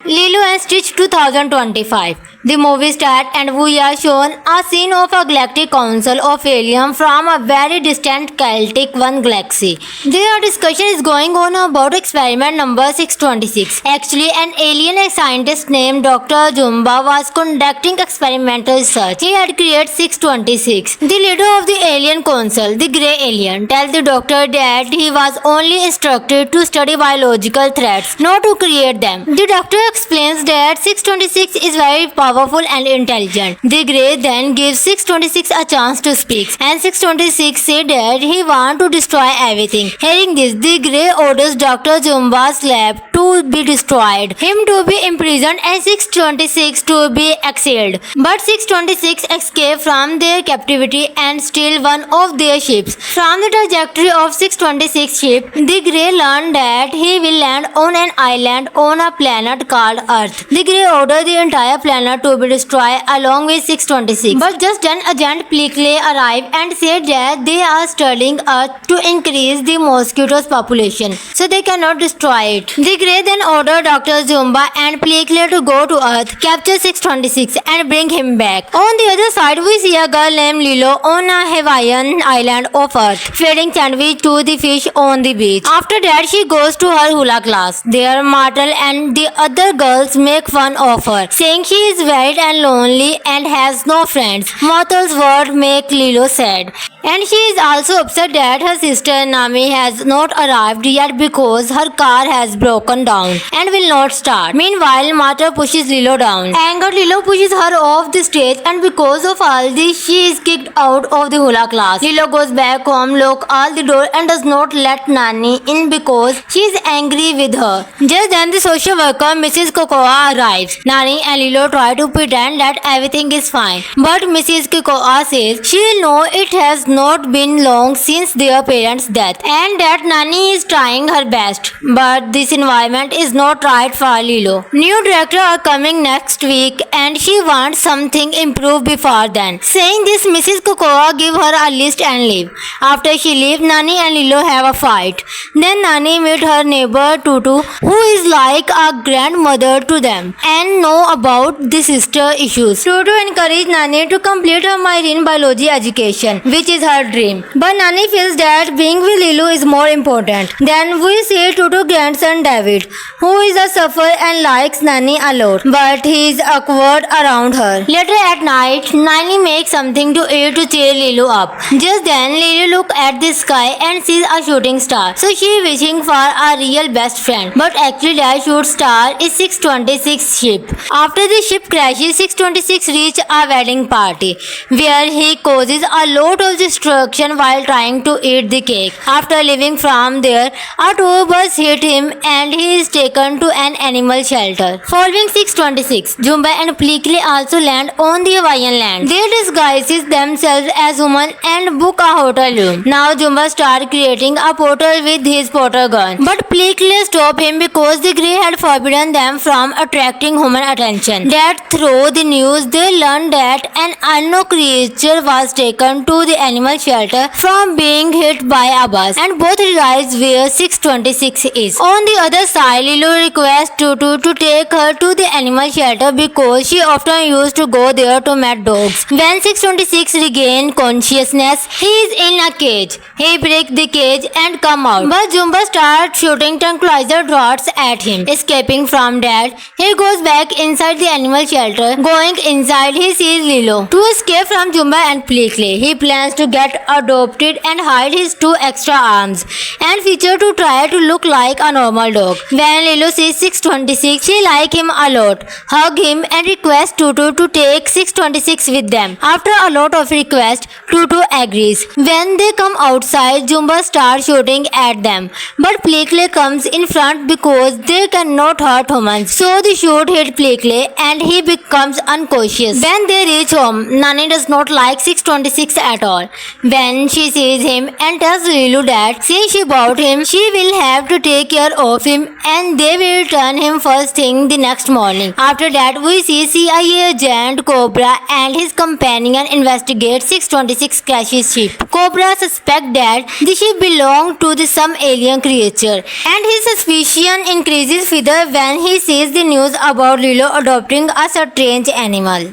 S1: Lilo and Stitch 2025. The movie starts and we are shown a scene of a galactic council of aliens from a very distant Celtic one galaxy. Their discussion is going on about experiment number 626. Actually, an alien scientist named Dr. Jumba was conducting experimental research. He had created 626. The leader of the alien council, the Grey Alien, tells the doctor that he was only instructed to study biological threats, not to create them. The doctor explains that 626 is very powerful and intelligent. The Grey then gives 626 a chance to speak, and 626 said that he wants to destroy everything. Hearing this, the Grey orders Dr. Jumba's lab to be destroyed, him to be imprisoned, and 626 to be exiled. But 626 escaped from their captivity and steal one of their ships. From the trajectory of 626 ship, the Grey learned that he will land on an island on a planet called Earth. The Grey ordered the entire planet to be destroyed along with 626. But just then Agent Pleakley arrived and said that they are studying Earth to increase the mosquitoes population, so they cannot destroy it. The Grey then ordered Dr. Jumba and Pleakley to go to Earth, capture 626 and bring him back. On the other side, we see a girl named Lilo on a Hawaiian island of Earth, feeding sandwich to the fish on the beach. After that, she goes to her hula class. There, Martel and the other girls make fun of her, saying she is worried and lonely and has no friends. Martel's words make Lilo sad, and she is also upset that her sister Nami has not arrived yet because her car has broken down and will not start. Meanwhile, Martel pushes Lilo down. Angered, Lilo pushes her off the stage, and because of all this, she is kicked out of the hula class. Lilo goes back home, locks all the door, and does not let Nani in because she is angry with her. Just then, the social worker Mrs. Cocoa arrives. Nani and Lilo try to pretend that everything is fine, but Mrs. Cocoa says she will know it has not been long since their parents' death and that Nani is trying her best. But this environment is not right for Lilo. New director are coming next week and she wants something improved before then. Saying this, Mrs. Cocoa give her a list and leave. After she leaves, Nani and Lilo have a fight. Then Nani meet her neighbor Tutu, who is like a grandmother mother to them and know about the sister issues. Tutu encouraged Nani to complete her marine biology education, which is her dream. But Nani feels that being with Lilu is more important. Then we see Tutu's grandson David, who is a sufferer and likes Nani a lot, but he is awkward around her. Later at night, Nani makes something to eat to cheer Lilu up. Just then, Lilu looks at the sky and sees a shooting star. So she is wishing for a real best friend. But actually that shooting star is 626 ship. After the ship crashes, 626 reaches a wedding party where he causes a lot of destruction while trying to eat the cake. After leaving from there, a tour bus hit him and he is taken to an animal shelter. Following 626, Jumba and Pleakley also land on the Hawaiian land. They disguises themselves as women and book a hotel room. Now Jumba starts creating a portal with his portal gun. But Pleakley stopped him because the Grey had forbidden them from attracting human attention. That through the news, they learned that an unknown creature was taken to the animal shelter from being hit by a bus, and both realize where 626 is. On the other side, Lilu requests Tutu to take her to the animal shelter because she often used to go there to meet dogs. When 626 regains consciousness, he is in a cage. He breaks the cage and comes out, but Jumba starts shooting tranquilizer darts at him. Escaping from that, he goes back inside the animal shelter. Going inside, he sees Lilu. To escape from Jumba and Pleakley, he plans to get adopted and hide his 2 extra arms and feature to try to look like a normal dog. When Lilu sees 626, she likes him a lot, hug him and requests Tutu to take 626 with them. After a lot of requests, Tutu agrees. When they come outside, Jumba starts shooting at them, but Pleakley comes in front because they cannot hurt humans. So the shot hit Pleakley and he becomes unconscious. When they reach home, Nani does not like 626 at all. When she sees him and tells Lilu that since she bought him, she will have to take care of him and they will return him first thing the next morning. After that, we see CIA agent Cobra and his companion investigate 626 crashes ship. Cobra suspects that the ship belonged to some alien creature, and his suspicion increases further when he sees the news about Lilu adopting a strange animal.